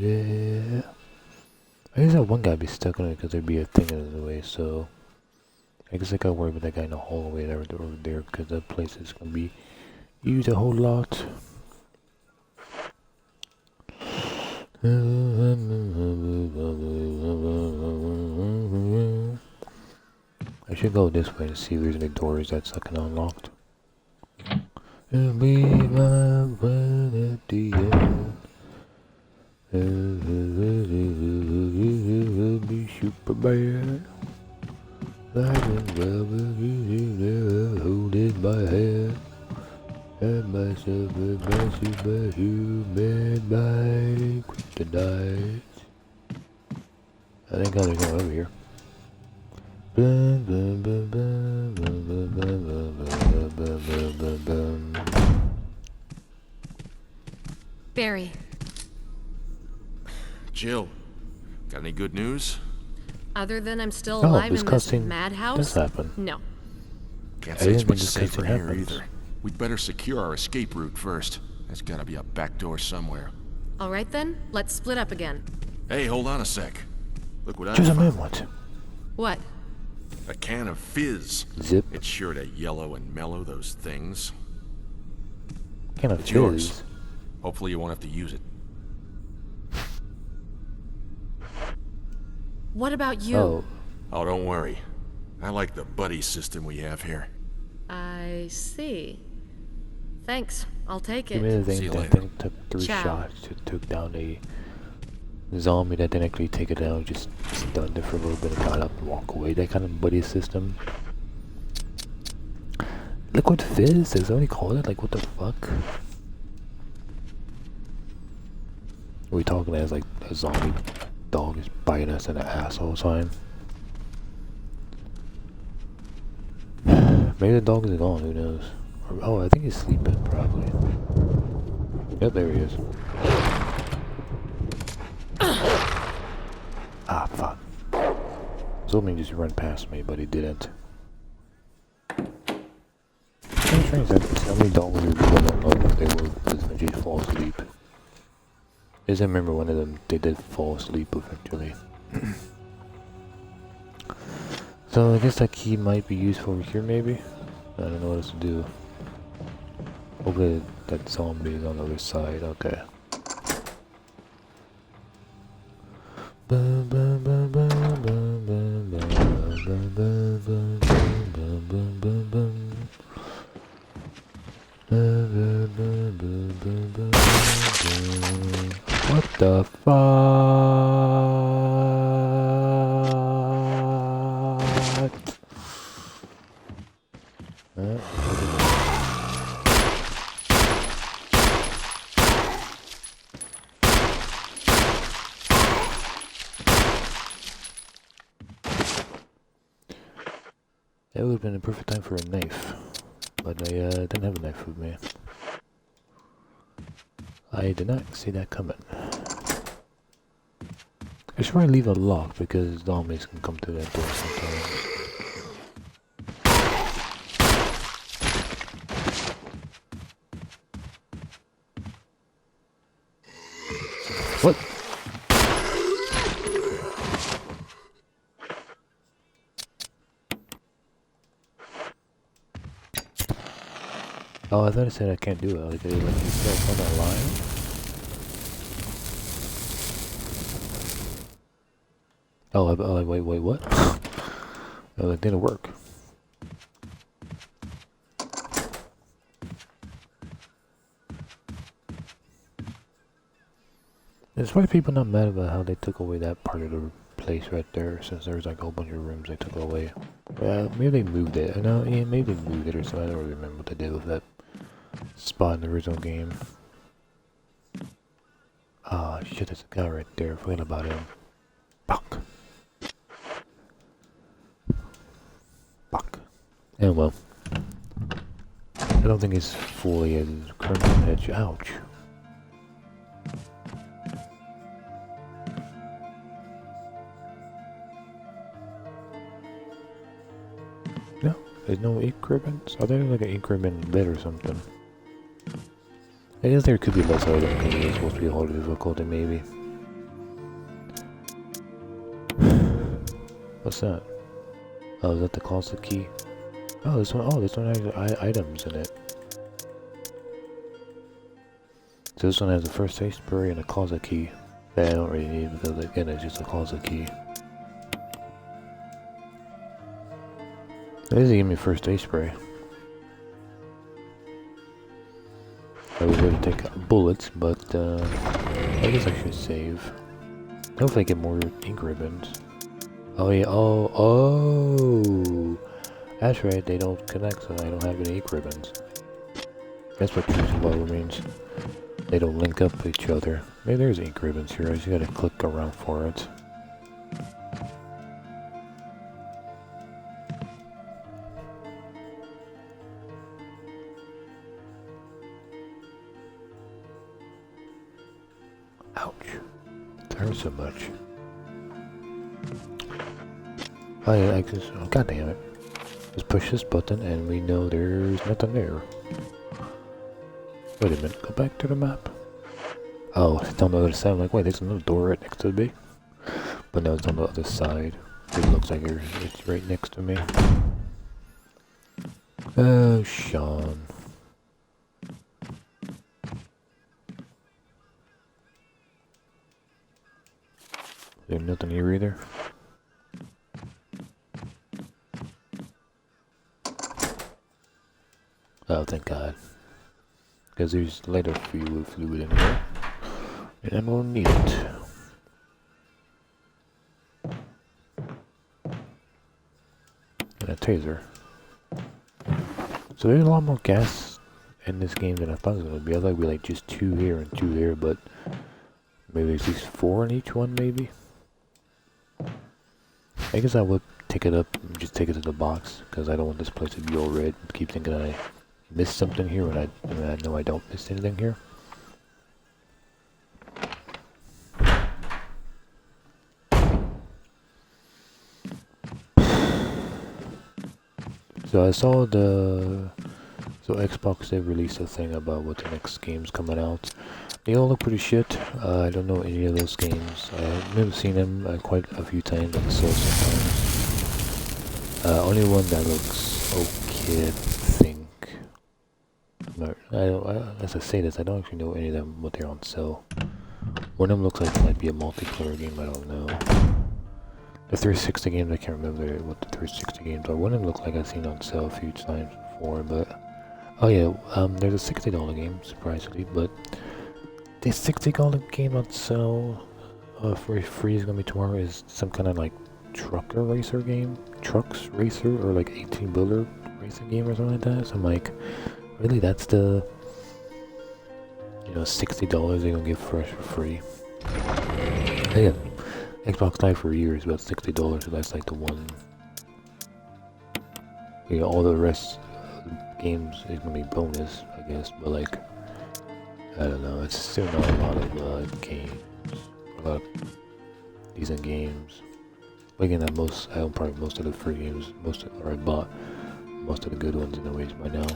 Yeah. I guess that one guy be stuck on it because there'd be a thing in the way, so I guess I gotta worry about that guy in the hallway over there because that place is gonna be used a whole lot. I should go this way to see if there's any doors that's like unlocked. It'll be my friend at the end. It'll be super bad. holding my hand. And myself a massive human by kryptonite. I think I'll go over here. Barry. Jill, got any good news? Other than I'm still alive in this madhouse? Does happen. No. Can't say it's much this safer cutscene here happens. either. We'd better secure our escape route first. There's gotta be a back door somewhere. All right then, let's split up again. Hey, hold on a sec. Look what I Choose a found. man once. What? A can of fizz. Zip. It's sure to yellow and mellow those things. Kind of It's yours. fizz. Hopefully you won't have to use it. What about you? Oh, Oh, don't worry. I like the buddy system we have here. I see. Thanks. I'll take you made it. a See thing you that later. thing took 3 Ciao. shots. It took down a zombie that didn't actually take it down, just stunned it for a little bit and got up and walked away. That kind of buddy system. Liquid fizz? Is that what he called it? Like, what the fuck? Are we talking as like a zombie dog is biting us in the ass all the time? Maybe the dog is gone, who knows? Or, oh, I think he's sleeping, probably. Yep, there he is. Ah, fuck. I was hoping he'd just run past me, but he didn't. I'm trying to think how many dogs we don't know if they were when they fall asleep. I just remember one of them, they did fall asleep eventually. So I guess that key might be useful over here maybe? I don't know what else to do. Hopefully that zombie is on the other side, okay. What the fuck? That would have been a perfect time for a knife, but I didn't have a knife with me. I did not see that coming. I should probably leave a lock because zombies can come to that door sometimes. What? Oh, I thought it said I can't do it. Like, you said on that line. Oh, wait, what? Oh, that didn't work. There's probably people not mad about how they took away that part of the place right there, since there's like a whole bunch of rooms they took away. Well, maybe they moved it. No, yeah, maybe they moved it or something. I don't really remember what they did with that spot in the original game. Ah, shit, there's a guy right there. Forget about him. Fuck. Fuck. And well, I don't think it's fully as criminal edge. Ouch. No, there's no ink ribbons. I thought there was like an ink ribbon bit or something. I guess there could be less items because it's supposed to be harder difficulty, maybe. What's that? Oh, is that the closet key? Oh, this one. Oh, this one has items in it. So this one has a first aid spray and a closet key that I don't really need because again it's just a closet key. It doesn't give me first aid spray. I was going to take bullets, but I guess I should save. Hopefully I get more ink ribbons. Oh yeah, oh. That's right, they don't connect, so I don't have any ink ribbons. That's what true survival means. They don't link up with each other. Maybe there's ink ribbons here, I just gotta click around for it. Ouch. It hurts so much. Oh yeah, I just, oh, god damn it. Just push this button and we know there's nothing there. Wait a minute, go back to the map. Oh, it's on the other side. I'm like, wait, there's another door right next to me. But no, it's on the other side. It looks like it's right next to me. Oh, Sean. There's nothing here either. Oh, thank God. Because there's lighter fluid in here. And I'm gonna need it. And a taser. So there's a lot more gas in this game than I thought it was gonna be. I thought it'd be like just 2 here and 2 there, but maybe at least 4 in each one, maybe. I guess I would take it up and just take it to the box, because I don't want this place to be all red. I keep thinking I missed something here when I know I don't miss anything here. So I saw so Xbox, they released a thing about what the next game's coming out. They all look pretty shit. I don't know any of those games. I've never seen them quite a few times, like so sometimes. Only one that looks okay, I think. As I say this, I don't actually know any of them, what they're on sale. One of them looks like it might be a multiplayer game, I don't know. The 360 games, I can't remember what the 360 games are. One of them looked like I've seen on sale a few times before, but... Oh yeah, there's a $60 game, surprisingly, but... The $60 game on sale for free is gonna be tomorrow is some kind of like trucker racer game? Trucks racer, or like 18-builder racing game or something like that. So I'm like, really, that's the... You know, $60 they're gonna give for us for free. Yeah. Xbox Live for a year is about $60, so that's like the one. Yeah, all the rest of the games is gonna be bonus, I guess, but like, I don't know, it's still not a lot of games, a lot of decent games. But again, I own probably most of the free games, or I bought most of the good ones anyways by now.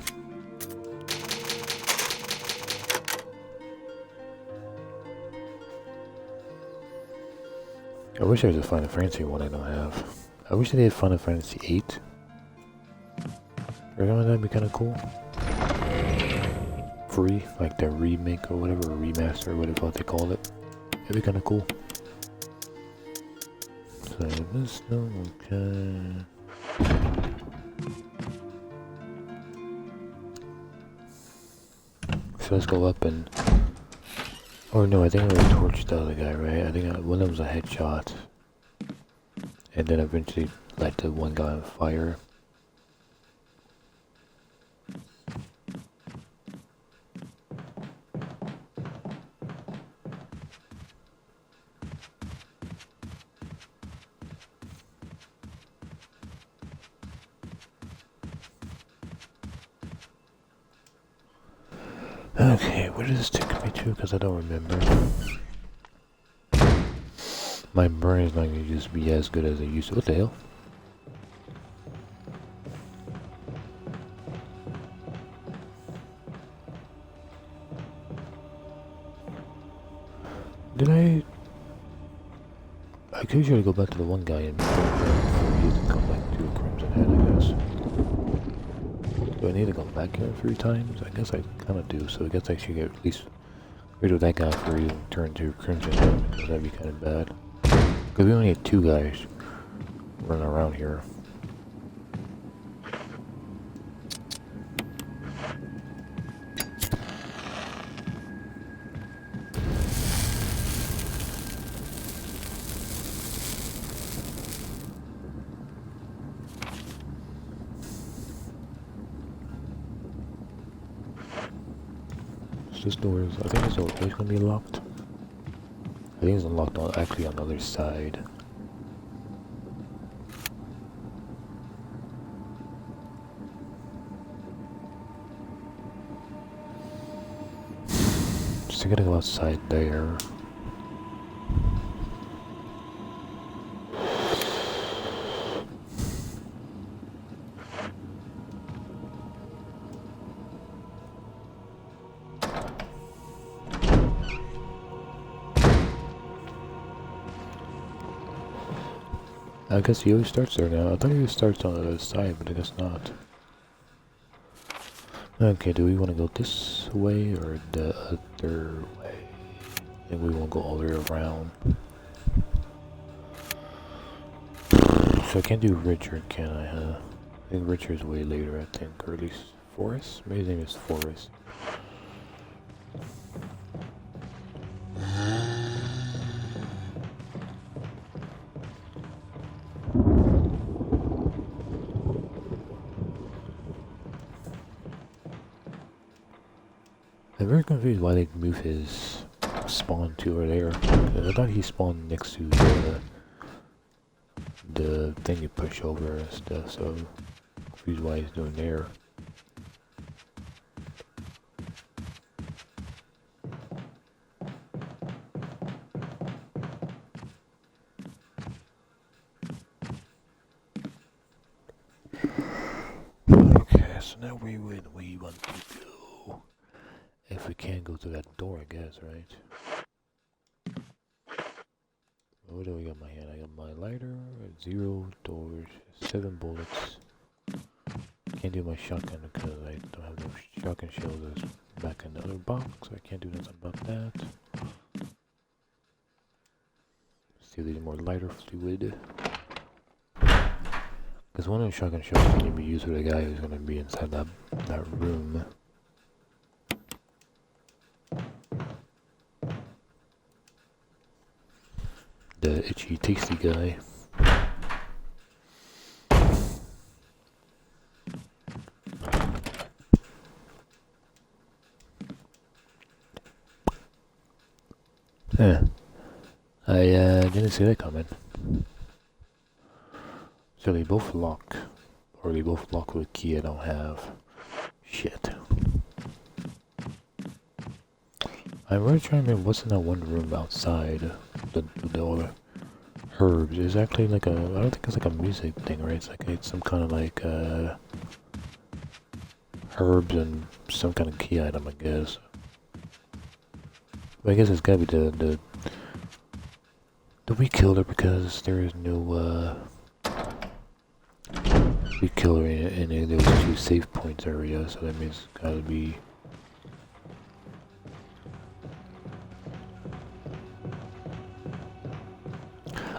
I wish there was a Final Fantasy one I don't have. I wish they had Final Fantasy 8. That'd be kind of cool. Free, like the remake or whatever, or remaster or whatever they call it. That'd be kind of cool. So this okay. So let's go up and. Oh no, I think I torched the other guy, right? I think one of them was a headshot. And then eventually light the one guy on fire. Okay, where does this take me to? Because I don't remember. My brain is not going to just be as good as it used to. What the hell? Did I could usually go back to the one guy and before he can come back to a Crimson Head, I guess. Do I need to go back here 3 times? I guess I kind of do, so I guess I should get at least rid of that guy before you turn to Crimson Head, because that'd be kind of bad. Because we only had 2 guys running around here. this door is, I think this door is always gonna be locked. I think it's unlocked on, actually on the other side. So I gotta go outside there. I guess he always starts there now. I thought he always starts on the other side, but I guess not. Okay, do we want to go this way or the other way? I think we won't go all the way around. So I can't do Richard, can I, huh? I think Richard's way later, I think. Or at least Forrest? Maybe his name is Forrest. I'm very confused why they move his spawn to over there. I thought he spawned next to the thing you push over and stuff, so I'm confused why he's doing there. Okay, so now we want to go. If we can't go through that door, I guess, right? What do we got in my hand? I got my lighter, 0 doors, 7 bullets. Can't do my shotgun because I don't have no shotgun shells that's back in the other box. I can't do nothing about that. Still need more lighter fluid. Because one of the shotgun shells can only be used with a guy who's going to be inside that room. The itchy tasty guy. Yeah. I didn't see that coming. So they both lock. Or they both lock with a key I don't have. Shit. I'm really trying to remember what's in that one room outside. The other herbs. It's actually like a, I don't think it's like a music thing, right? It's like it's some kind of like herbs and some kind of key item, I guess. But I guess it's gotta be the we killed her because there is no we killed her in any of those 2 save points area, so that means it's gotta be.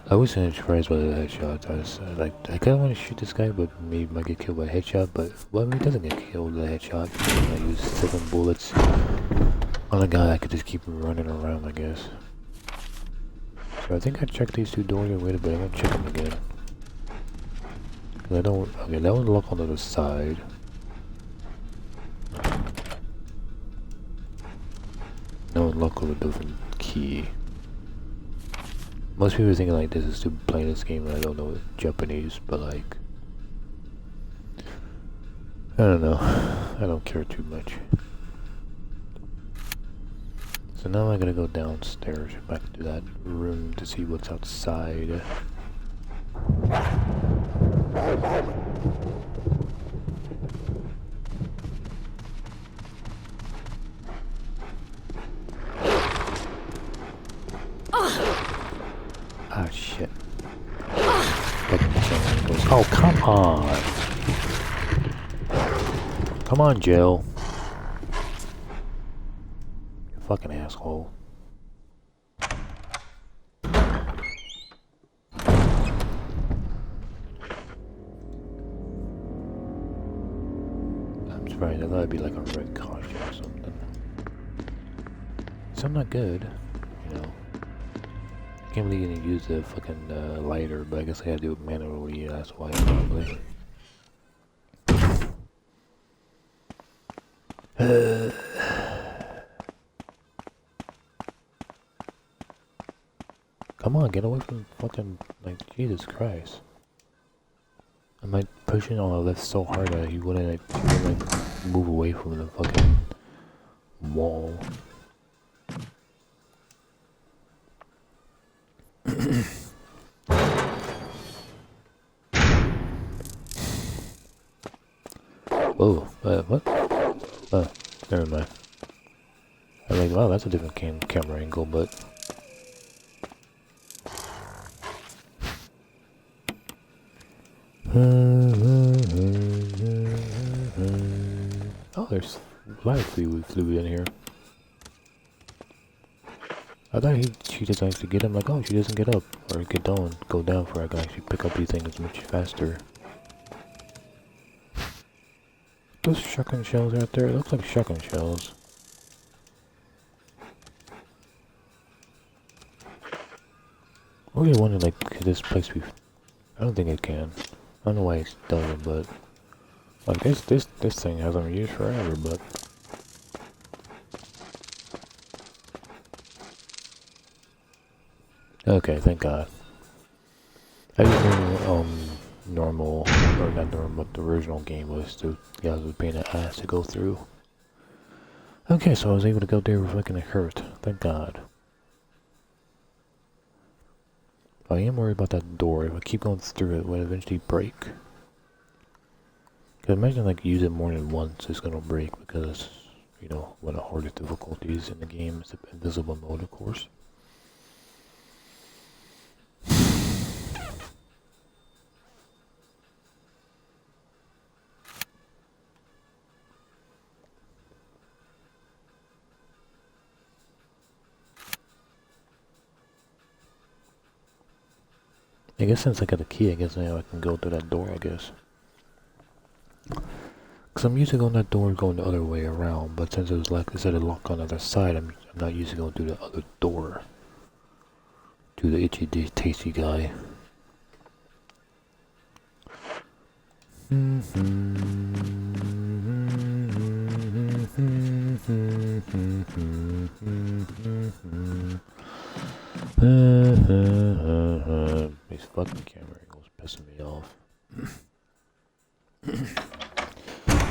I was surprised by the headshot. I was like, I kinda want to shoot this guy, but maybe I might get killed by a headshot. But well, he doesn't get killed by a headshot. I use 7 bullets on a guy. I could just keep running around, I guess. So I think I checked these 2 doors and waited, but I'm gonna check them again. I don't. Okay, that one's locked on the other side. That one's locked with a different key. Most people think like this is to play this game and I don't know Japanese, but like, I don't know, I don't care too much. So now I gotta go downstairs back to that room to see what's outside. Ah, shit. Oh, come on. Come on, Jill. You fucking asshole. I'm surprised. I thought it'd be like a red caution or something. So I'm not good, you know. I can't believe you didn't use the fucking lighter, but I guess I gotta do it manually, that's why probably. on, get away from fucking, like, Jesus Christ. I might push it on the left so hard that he wouldn't, like, move away from the fucking wall. Whoa, what? Oh, never mind. I'm like, wow, that's a different camera angle, but... Oh, there's light fluid in here. I thought she just actually get him, like, oh, she doesn't get up, or go down for I can actually pick up these things much faster. Those shotgun shells right there, it looks like shotgun shells. I really wonder, like, could this place be... I don't think it can. I don't know why it doesn't, but... Like, this thing hasn't been used forever, but... Okay, thank God. I just knew, normal, or not normal, but the original game was to, yeah, it was a pain in the ass to go through. Okay, so I was able to go there without getting hurt. Thank God. I am worried about that door. If I keep going through it, will it eventually break? Cause imagine, like, use it more than once, it's gonna break because, you know, one of the hardest difficulties in the game is the invisible mode, of course. I guess since I got a key, I guess now I can go through that door, I guess. Because I'm used to going that door going the other way around, but since it was like, instead of lock on the other side, I'm not used to going through the other door. To the itchy, tasty guy. These fucking camera angles pissing me off.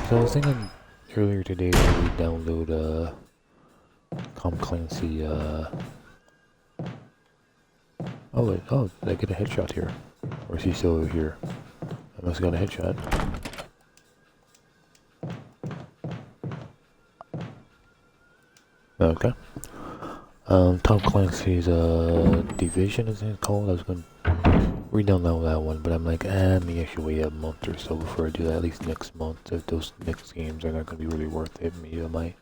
So I was thinking earlier today that we download Tom Clancy oh, did I get a headshot here? Or is he still over here? I must have got a headshot. Okay. Tom Clancy's Division is it called? I was gonna re-download that one, but I'm like, maybe I should wait a month or so before I do that, at least next month. If those next games are not gonna be really worth it, maybe I might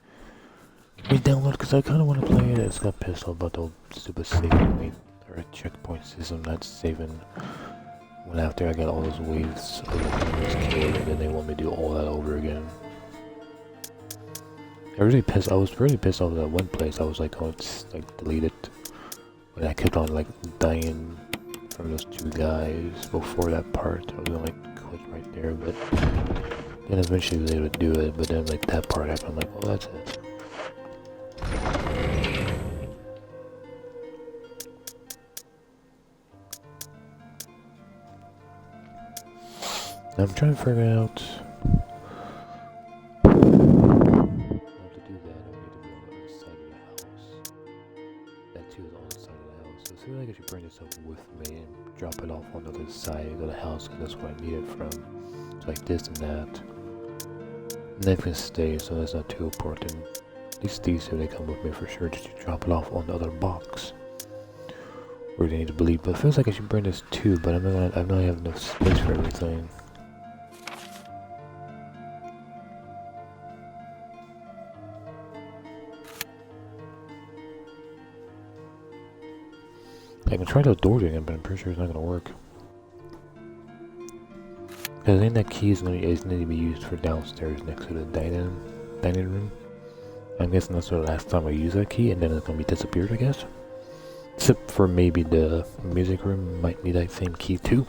re-download because I kinda wanna play it. I just got pissed off about the stupid saving or a checkpoint system not saving when after I got all those waves of the enemies killed, and then they want me to do all that over again. I was really pissed off at that one place. I was like, oh, it's like delete it. But I kept on like dying from those two guys before that part. I was gonna like quit right there, but then eventually I was able to do it. But then like that part happened, I'm like, well, that's it. I'm trying to figure out how to do that. I need to be on the other side of the house. That too is on the side of the house. So I feel like I should bring this up with me and drop it off on the other side of the house because that's where I need it from. It's like this and that. And they can stay, so that's not too important. At least these two, they come with me for sure. Just to drop it off on the other box. Where they need to believe. But it feels like I should bring this too, but I don't have enough space for everything. I can try the door again, but I'm pretty sure it's not gonna work. Cause I think that key is going to be used for downstairs next to the dining room. I'm guessing that's the last time I use that key, and then it's gonna be disappeared, I guess. Except for maybe the music room might need that same key too.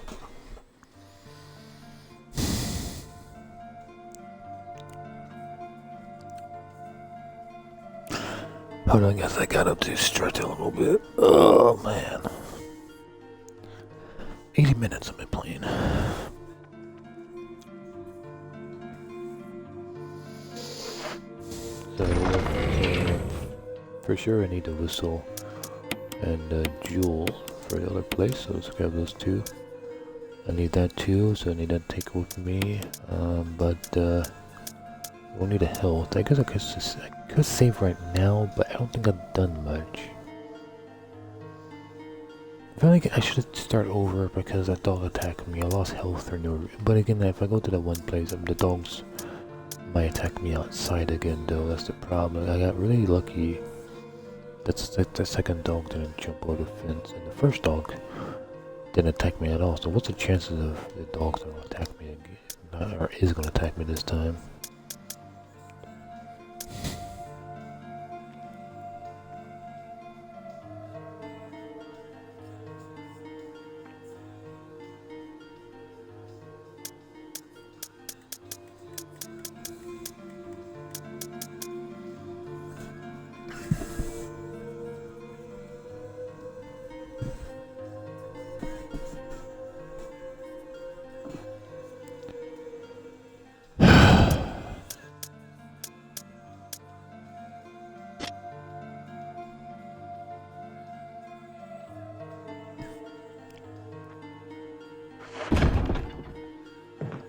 Hold on, I guess I got up to stretch a little bit. Oh man. minutes I've been playing. So, for sure I need a whistle and a jewel for the other place, so let's grab those two. I need that too, so I need that to take with me. We'll need a health. I guess I could save right now, but I don't think I've done much. I feel like I should start over because that dog attacked me. I lost health for no reason. But again, if I go to that one place, the dogs might attack me outside again, though. That's the problem. I got really lucky. That's the second dog didn't jump over the fence, and the first dog didn't attack me at all. So what's the chances of the dogs that will attack me again, or is going to attack me this time?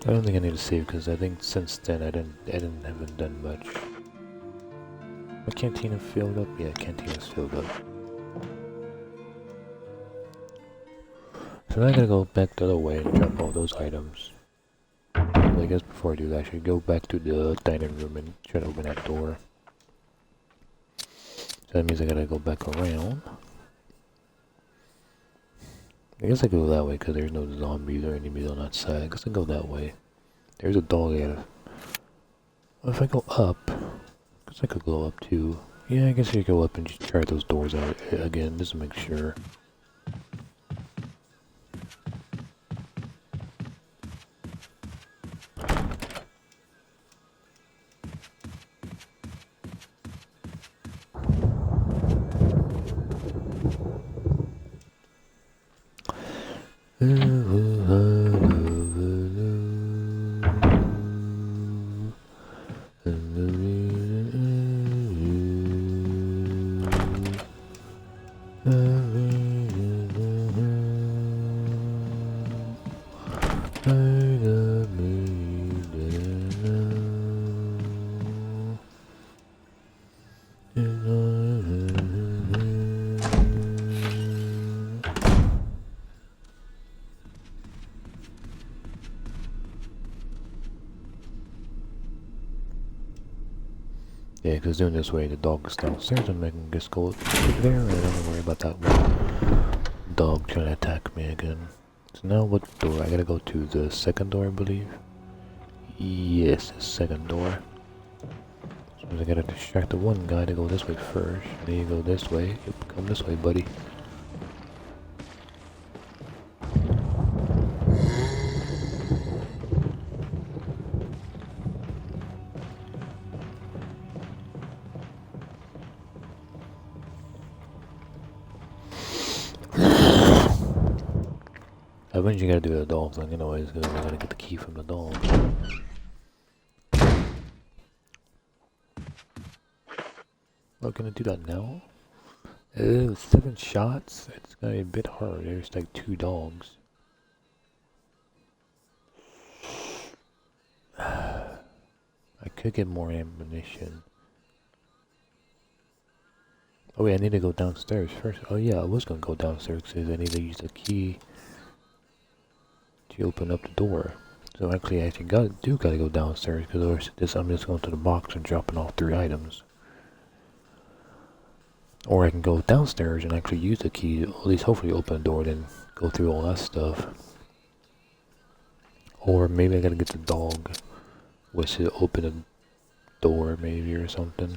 I don't think I need to save because I think since then I haven't done much. My cantina filled up? Yeah, cantina's filled up. So now I gotta go back the other way and drop all those items. But I guess before I do that, I should go back to the dining room and try to open that door. So that means I gotta go back around. I guess I go that way because there's no zombies or enemies on that side. I guess I go that way. There's a dog here. Well, if I go up, I guess I could go up too. Yeah, I guess I could go up and just try those doors out again just to make sure. Yeah, because doing this way, the dog is downstairs, and I can just go there, and I don't have to worry about that one dog trying to attack me again. So now what door? I gotta go to the second door, I believe. Yes, the second door. So I gotta distract the one guy to go this way first. Then you go this way. You come this way, buddy. Eventually you gotta do the dog thing anyways, because I gotta get the key from the dog. Oh, can I do that now? 7 shots? It's gonna be a bit hard. There's like 2 dogs. I could get more ammunition. Oh wait, I need to go downstairs first. Oh yeah, I was gonna go downstairs because I need to use the key to open up the door. So actually I do gotta go downstairs because I'm just going to the box and dropping off 3 items. Or I can go downstairs and actually use the key to at least hopefully open the door, then go through all that stuff. Or maybe I gotta get the dog which to open the door maybe or something.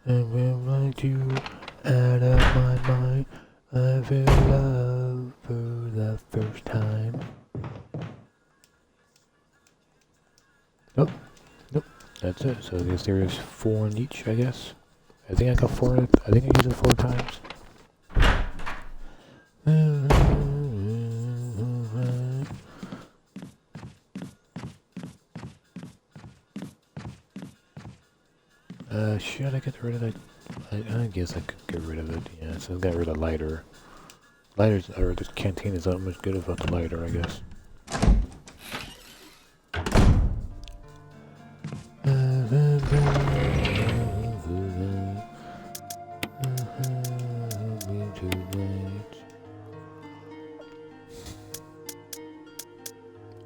And when I do out of my mind, I feel love for the first time. Nope, nope, that's it. So I guess there is 4 in each, I guess. I think I got 4, I think I used it 4 times. Should I get rid of that? I guess I could get rid of it, yeah, so I got rid of lighter. Lighters, or the canteen is not much good without the lighter, I guess.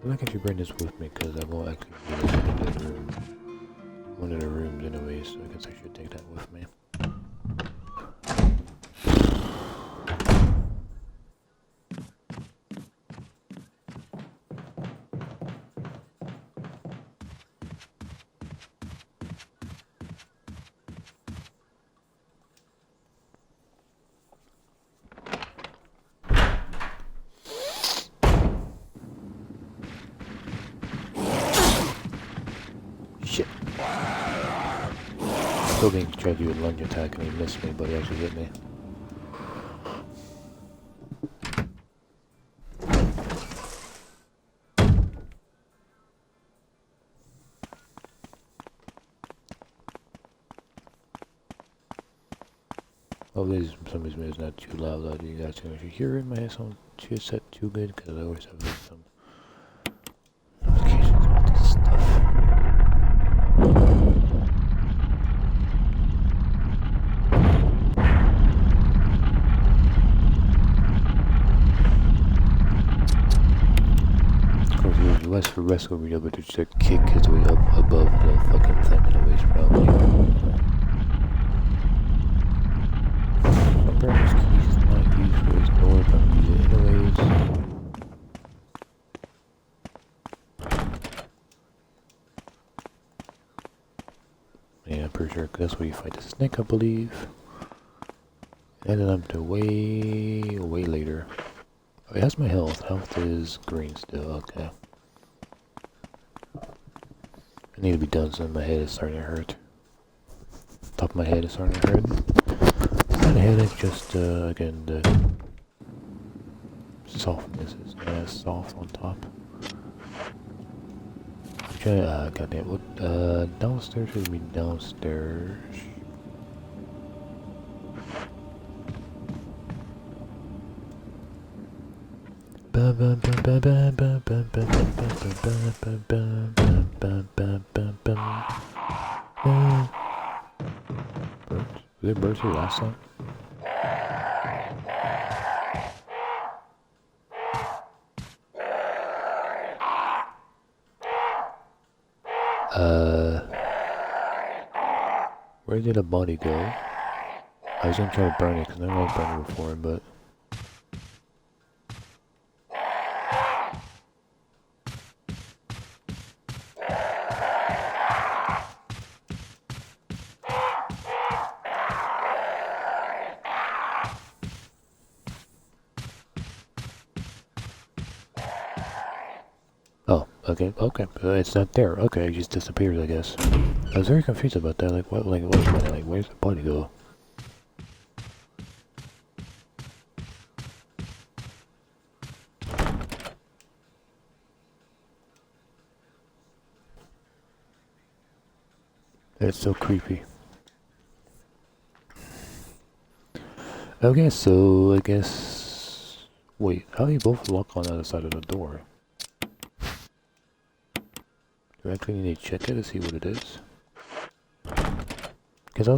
I'm not actually bring this with me because I won't actually use it in the room. One of the rooms anyway, so I guess I should take that with me. Shit. Still being tried to do a lunge attack and he missed me, but he actually hit me. Hopefully some of it's not too loud that you guys can actually hear it. My headphones too set too good because I always have some notifications about this stuff. Of course, the rest for rest will be able to just kick his way up above the fucking thing anyways, probably. His keys not used for his door, but I'm using it anyways. Yeah, I'm pretty sure that's where you fight the snake, I believe. And then I'm to way later. Oh, that's my health. Health is green still, okay. I need to be done so my head is starting to hurt. Top of my head is starting to hurt. The headache, just again the softness is soft on top. I'm trying goddamn, what downstairs should be downstairs. Birds? Were there birds here last time? Where did the body go? I was gonna try to burn it because I never burned it before, but oh, okay, it's not there. Okay, it just disappeared, I guess. I was very confused about that. Like, what? Like, where's the body go? That's so creepy. Okay, so I guess. Wait, how do you both lock on the other side of the door? Do I actually need to check it to see what it is? Because I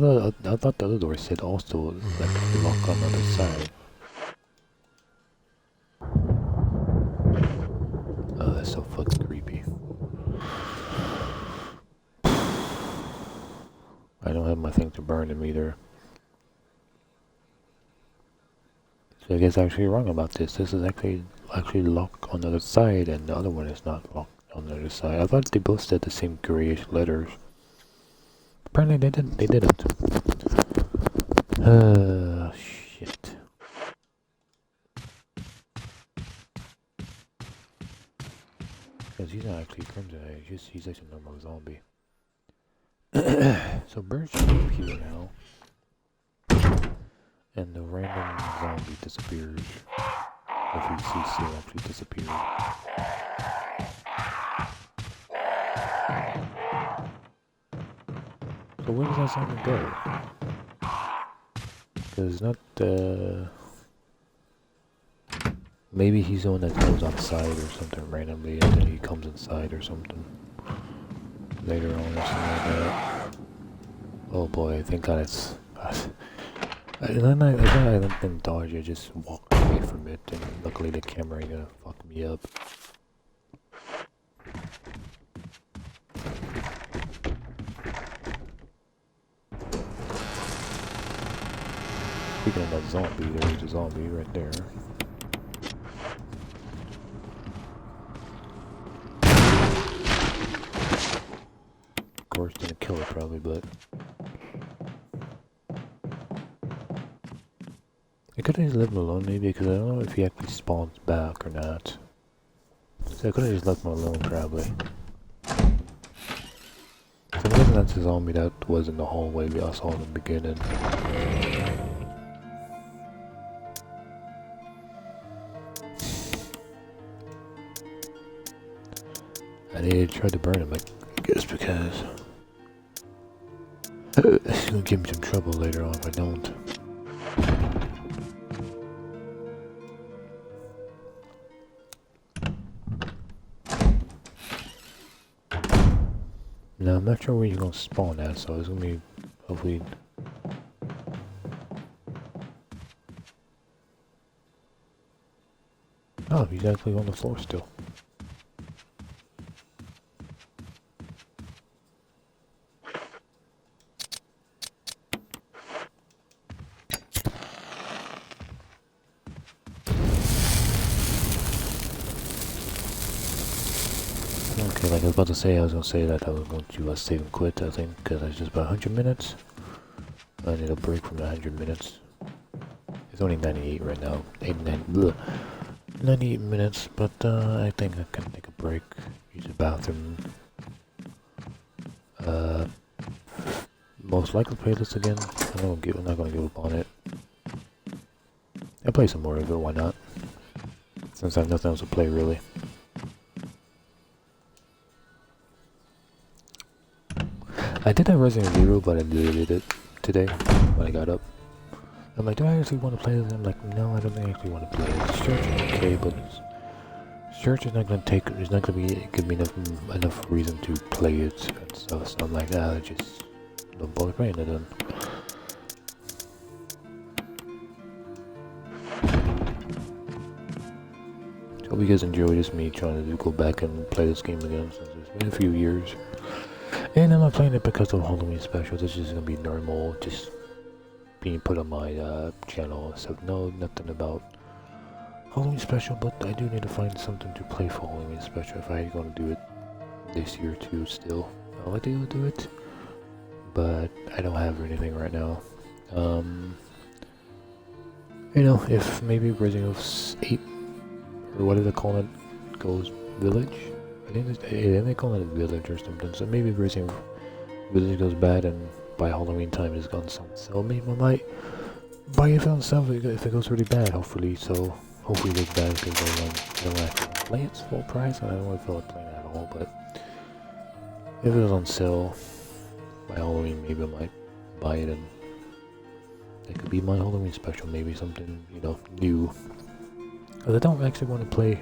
thought the other door said also like lock on the other side. Oh, that's so fucking creepy. I don't have my thing to burn them either. So I guess I'm actually wrong about this. This is actually locked on the other side, and the other one is not locked on the other side. I thought they both said the same grayish letters. Apparently they didn't. Shit. Because he's not actually crimson, he's just a normal zombie. So birds should be here now. And the random zombie disappears. If you see Seal actually disappeared. So where does that zombie go? Because not maybe he's the one that goes outside or something randomly and then he comes inside or something. Later on or something like that. Oh boy, thank God it's... I didn't dodge, I just walked away from it, and luckily the camera ain't gonna fuck me up. Speaking of that zombie, there's a zombie right there. Of course, didn't kill it probably, but... I could have just left him alone maybe, because I don't know if he actually spawns back or not. So I could have just left him alone probably. So it wasn't that zombie that was in the hallway we all saw in the beginning. I needed to try to burn him, I guess, because it's gonna give me some trouble later on if I don't. Now I'm not sure where you're gonna spawn at, so it's gonna be hopefully. Oh, he's actually on the floor still. Okay, like I was about to say, I was gonna say that I was going to save and quit, I think, because it's just about 100 minutes. I need a break from the 100 minutes. It's only 98 right now. 98 minutes, but I think I can take a break, use the bathroom. Most likely play this again. I'm not gonna give up on it. I'll play some more of it, why not? Since I have nothing else to play really. I did have Resident Evil, but I deleted it today when I got up. I'm like, do I actually want to play this? I'm like, no, I don't think I actually want to play it. Search is okay, but Search is not gonna give me enough reason to play it and stuff. So I'm like, I just don't bother playing it then. Hope you guys enjoy this me trying to go back and play this game again since it's been a few years. And I'm not playing it because of Halloween specials. This is gonna be normal, just being put on my channel. So no, nothing about Halloween special. But I do need to find something to play for Halloween special if I'm gonna do it this year too. Still, I like to do it, but I don't have anything right now. You know, if maybe Resident Evil 8 or whatever they call it goes Village. I think they call it a Village or something. So maybe Resident Evil Village goes bad and by Halloween time it's gone on sale. Maybe I might buy it on sale if it goes really bad. Hopefully, so hopefully it goes bad because I don't actually play it full price. I don't really feel like playing it at all. But if it was on sale by Halloween, maybe I might buy it and it could be my Halloween special. Maybe something new. Because I don't actually want to play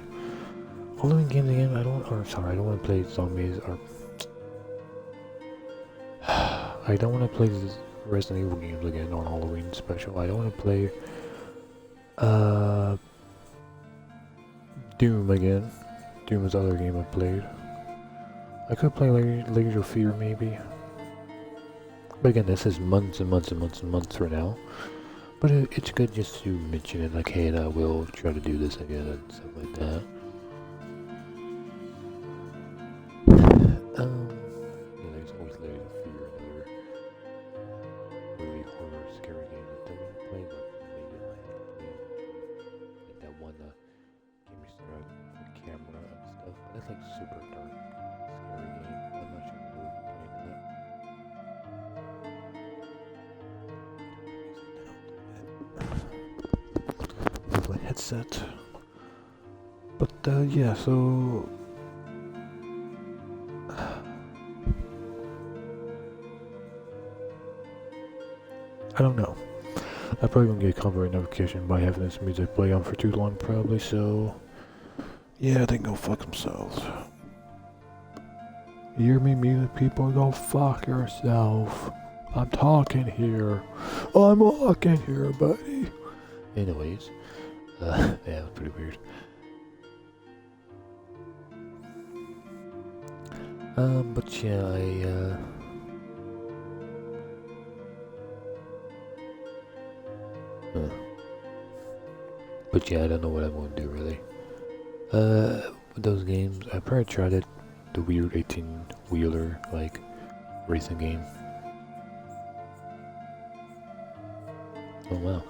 Halloween games again. I don't want to play zombies or I don't want to play this Resident Evil games again on Halloween special. I don't want to play Doom again. Doom is the other game I played. I could play Layers of Fear maybe. But again, this is months and months and months and months right now. But it's good just to mention it, like, hey, I will try to do this again and stuff like that. Yeah, there's always Layers of Fear, another really horror, scary game that played like maybe like that one game you start out for camera and stuff. But it's like super dark, scary game. I'm not sure what we're playing that. With my headset. But yeah, so I don't know. I probably won't get a copyright notification by having this music play on for too long, probably. So yeah, they can go fuck themselves. You hear me, music people? Go fuck yourself. I'm talking here. I'm walking here, buddy. Anyways, yeah, it was pretty weird. But yeah, but yeah, I don't know what I'm going to do really. With those games, I probably tried it, the weird 18-wheeler, like, racing game. Oh wow.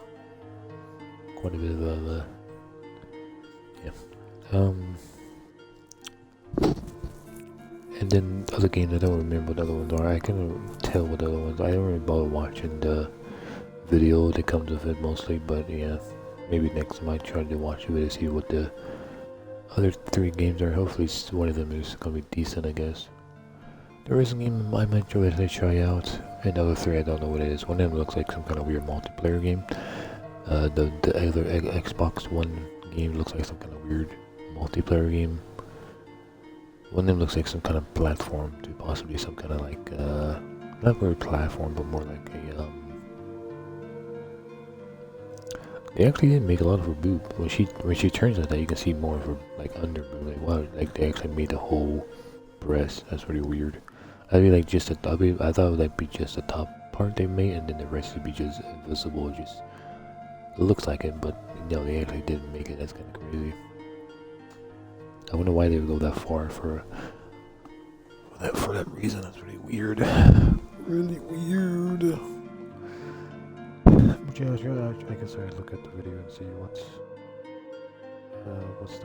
Quite a bit of, yeah. And then other games, I don't remember what the other ones are. I can't tell what the other ones are. I don't really bother watching the video that comes with it mostly, but yeah. Maybe next time I try to watch it to see what the other 3 games are. Hopefully one of them is gonna be decent, I guess. There is a game I might try out, and the other 3 I don't know what it is. One of them looks like some kind of weird multiplayer game. The other Xbox One game looks like some kind of weird multiplayer game. One of them looks like some kind of platform, to possibly some kind of like, not really platform, but more like a, they actually didn't make a lot of her boob. When she turns like that, you can see more of her, like, under boob. Like, wow, like, they actually made the whole breast. That's pretty weird. I'd be like, just I thought it would, like, be just the top part they made, and then the rest would be just invisible, just, it looks like it, but, no, they actually didn't make it. That's kind of crazy. I wonder why they would go that far for that reason. That's pretty weird. Really weird. But yeah, I guess I look at the video and see what's the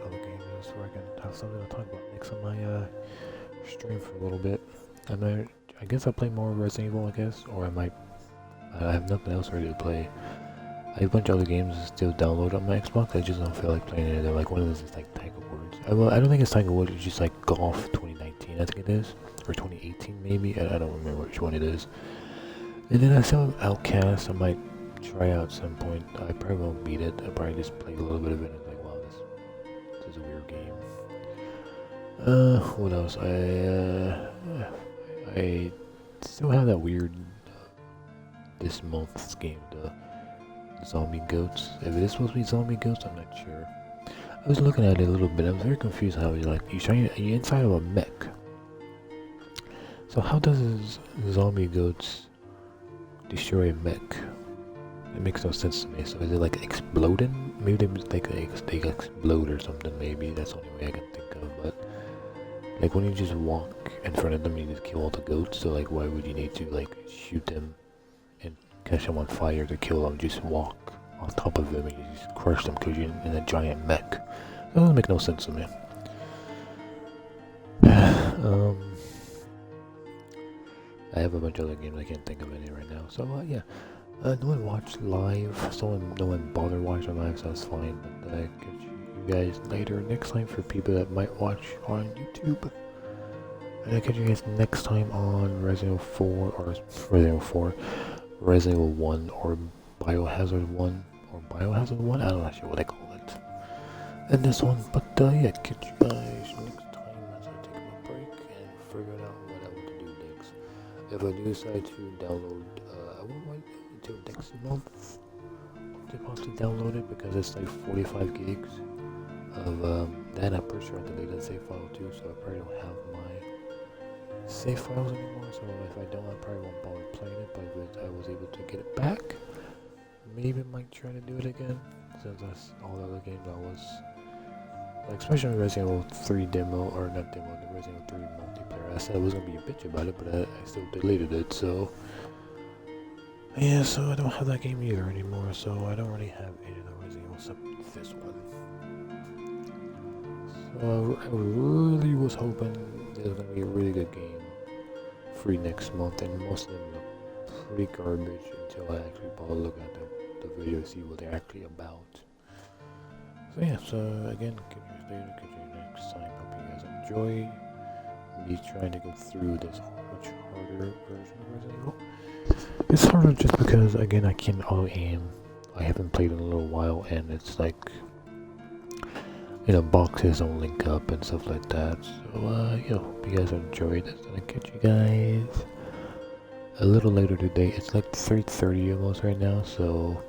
other game is, so I can have something to talk about next on my stream for a little bit. I guess I'll play more Resident Evil, I guess, or I have nothing else ready to play. I have a bunch of other games still downloaded on my Xbox. I just don't feel like playing any of them. Like, one of those is like Tiger Woods. I don't think it's Tiger Woods. It's just like Golf 2019, I think it is, or 2018 maybe. I don't remember which one it is. And then I saw Outcast. I might try out at some point. I probably won't beat it. I probably just play a little bit of it and like, wow, this is a weird game. What else? I still have that weird this month's game, the zombie goats. If it is supposed to be zombie goats, I'm not sure. I was looking at it a little bit. I'm very confused how you're inside of a mech. So how does zombie goats destroy a mech? It makes no sense to me. So is it like exploding? Maybe they explode or something. Maybe that's the only way I can think of. But like, when you just walk in front of them, you just kill all the goats. So like, why would you need to like shoot them and catch them on fire to kill them? Just walk on top of them and you just crush them because you're in a giant mech. That doesn't make no sense to me. I have a bunch of other games. I can't think of any right now. So yeah, no one watched live. No one bothered watching live, so that's fine. But I catch you guys later next time for people that might watch on YouTube. And I'll catch you guys next time on Resident Evil 4 or Resident Evil 4, Resident Evil 1 or Biohazard 1 or Biohazard 1. I'm not sure what I call it. And this one, but yeah, catch you guys next time as I take my break and figure out what I want to do next. If I do decide to download, I won't wait until next month to possibly download it because it's like 45 gigs of that. I'm pretty sure I deleted that save file too, so I probably don't have my save files anymore. So if I don't, I probably won't bother playing it. But if I was able to get it back, maybe I might try to do it again, since that's all the other games I was like, especially Resident Evil 3 demo, or not demo, the Resident Evil 3 multiplayer. I said I was gonna be a bitch about it, but I still deleted it. So Yeah, so I don't have that game either anymore, so I don't really have any of the Resident Evil except this one. So I really was hoping there's gonna be a really good game free next month, and most of them look pretty garbage until I actually bother look at the video to see what they're actually about. So yeah, so again, catch you later, catch you next time. Hope you guys enjoy me trying to go through this much harder version of Resident Evil. It's harder just because, again, I can't auto-aim. I haven't played in a little while, and it's like, you know, boxes don't link up and stuff like that. So, yeah, hope you guys enjoyed this, and I'll catch you guys a little later today. It's like 3:30 almost right now, so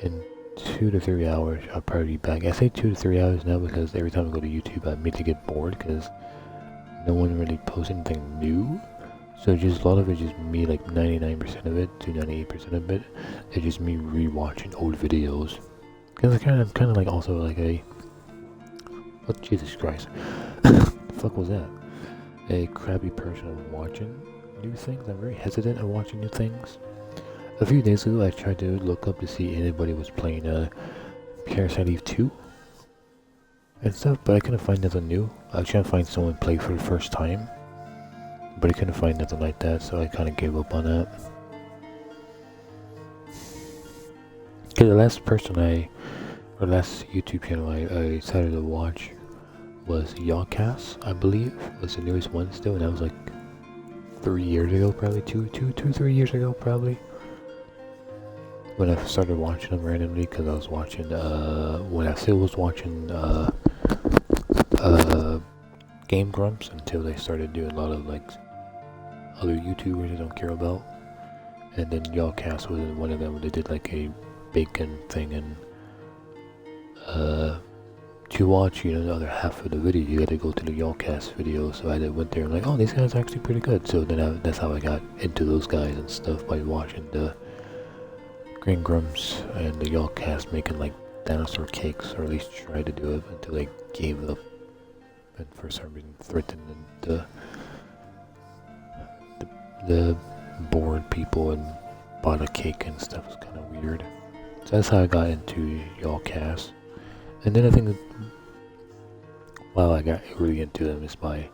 in 2 to 3 hours, I'll probably be back. I say 2 to 3 hours now because every time I go to YouTube, I immediately get bored because no one really posts anything new. So just a lot of it just me, like 99% of it to 98% of it, it's just me rewatching old videos. Cause I'm kind of like also like a, oh Jesus Christ, the fuck was that? A crabby person of watching new things. I'm very hesitant of watching new things. A few days ago, I tried to look up to see if anybody was playing Parasite Eve 2 and stuff, but I couldn't find nothing new. I was trying to find someone play for the first time, but I couldn't find nothing like that, so I kind of gave up on that. Because the last last YouTube channel I decided to watch was Yawcast, I believe, was the newest one still, and that was like 3 years ago, probably 3 years ago, probably. When I started watching them randomly, because I was watching, when I still was watching, Game Grumps, until they started doing a lot of like other YouTubers I don't care about, and then Yawcast was one of them where they did like a bacon thing, and to watch, you know, the other half of the video, you had to go to the Yawcast video. So I went there and like, oh, these guys are actually pretty good. So then that's how I got into those guys and stuff, by watching the Green Grumps and the Yawcast making like dinosaur cakes, or at least tried to do it until they gave up and for some reason threatened the bored people and bought a cake and stuff. Was kind of weird. So that's how I got into Yawcast. And then I think I got really into them is by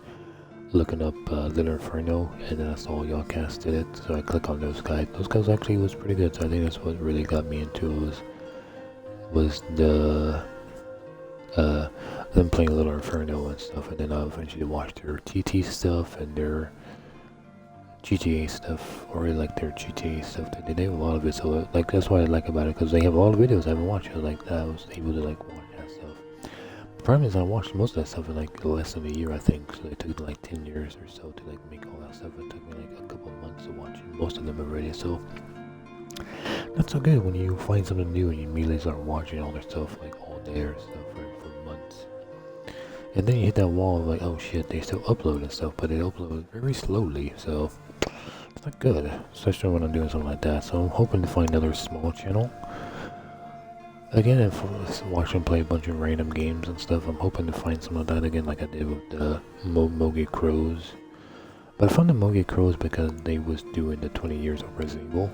looking up Little Inferno, and then I saw Yawcast did it, so I clicked on those guys. Those guys actually was pretty good, so I think that's what really got me into it, was the them playing Little Inferno and stuff, and then I eventually watched their TT stuff and their GTA stuff, or really like their GTA stuff. They have a lot of it, so like that's what I like about it, because they have a lot of videos I haven't watched. So like I was able to like watch that stuff. The problem is I watched most of that stuff in like less than a year, I think. So it took like 10 years or so to like make all that stuff. It took me like a couple of months to watch most of them already. So that's so good when you find something new and you immediately start watching all their stuff like all day or stuff for months. And then you hit that wall of like, oh shit, they still upload and stuff, but they upload very slowly. So it's not good, especially when I'm doing something like that. So I'm hoping to find another small channel. Again, if I watch them play a bunch of random games and stuff, I'm hoping to find some of that again, like I did with the Mogi Crows. But I found the Mogi Crows because they was doing the 20 years of Resident Evil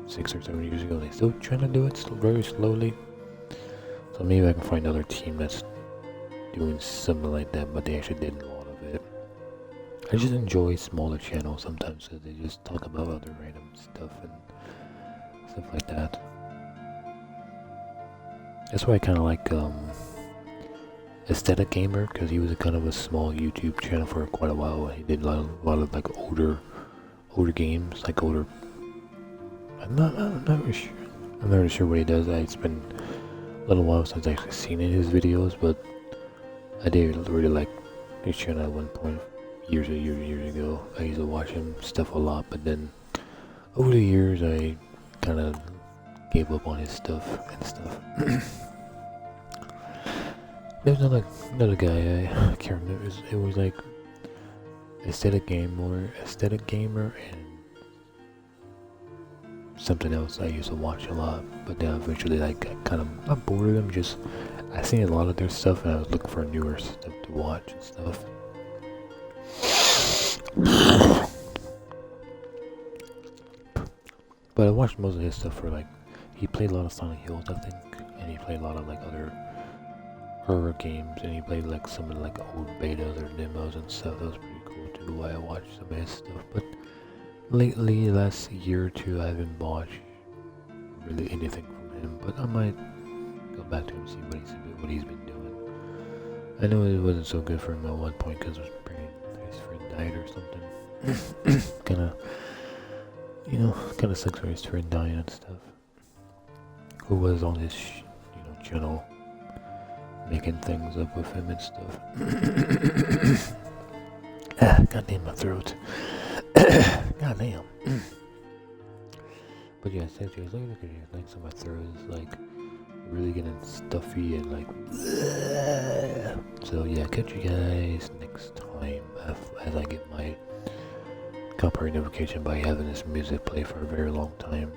6 or 7 years ago. They still trying to do it very slowly. So maybe I can find another team that's doing something like that, but they actually did a lot of it. I just enjoy smaller channels sometimes because they just talk about other random stuff and stuff like that. That's why I kind of like Aesthetic Gamer, because he was a kind of a small YouTube channel for quite a while. He did a lot of like older games, like older. I'm not really sure. I'm not really sure what he does. It's been a little while since I actually seen his videos, but I did really like his channel at one point, years ago. I used to watch him stuff a lot, but then over the years I kind of gave up on his stuff and stuff. There's another guy, I can't remember. It was like Aesthetic Gamer and something else I used to watch a lot. But then eventually I got kind of not bored of them. Just I seen a lot of their stuff and I was looking for newer stuff to watch and stuff. But I watched most of his stuff for like, he played a lot of Silent Hills, I think, and he played a lot of like other horror games, and he played like some of like old betas or demos and stuff. That was pretty cool too. Why I watched some of his stuff, but lately, last year or two, I haven't watched really anything from him. But I might go back to him and see what he's been doing. I know it wasn't so good for him at one point because his friend died or something. kind of sucks for his friend dying and stuff. Who was on his, channel, making things up with him and stuff. Goddamn my throat. Goddamn. But yeah, seriously, look at it. Like, so my throat is like really getting stuffy and like. So yeah, catch you guys next time as I get my copyright notification by having this music play for a very long time.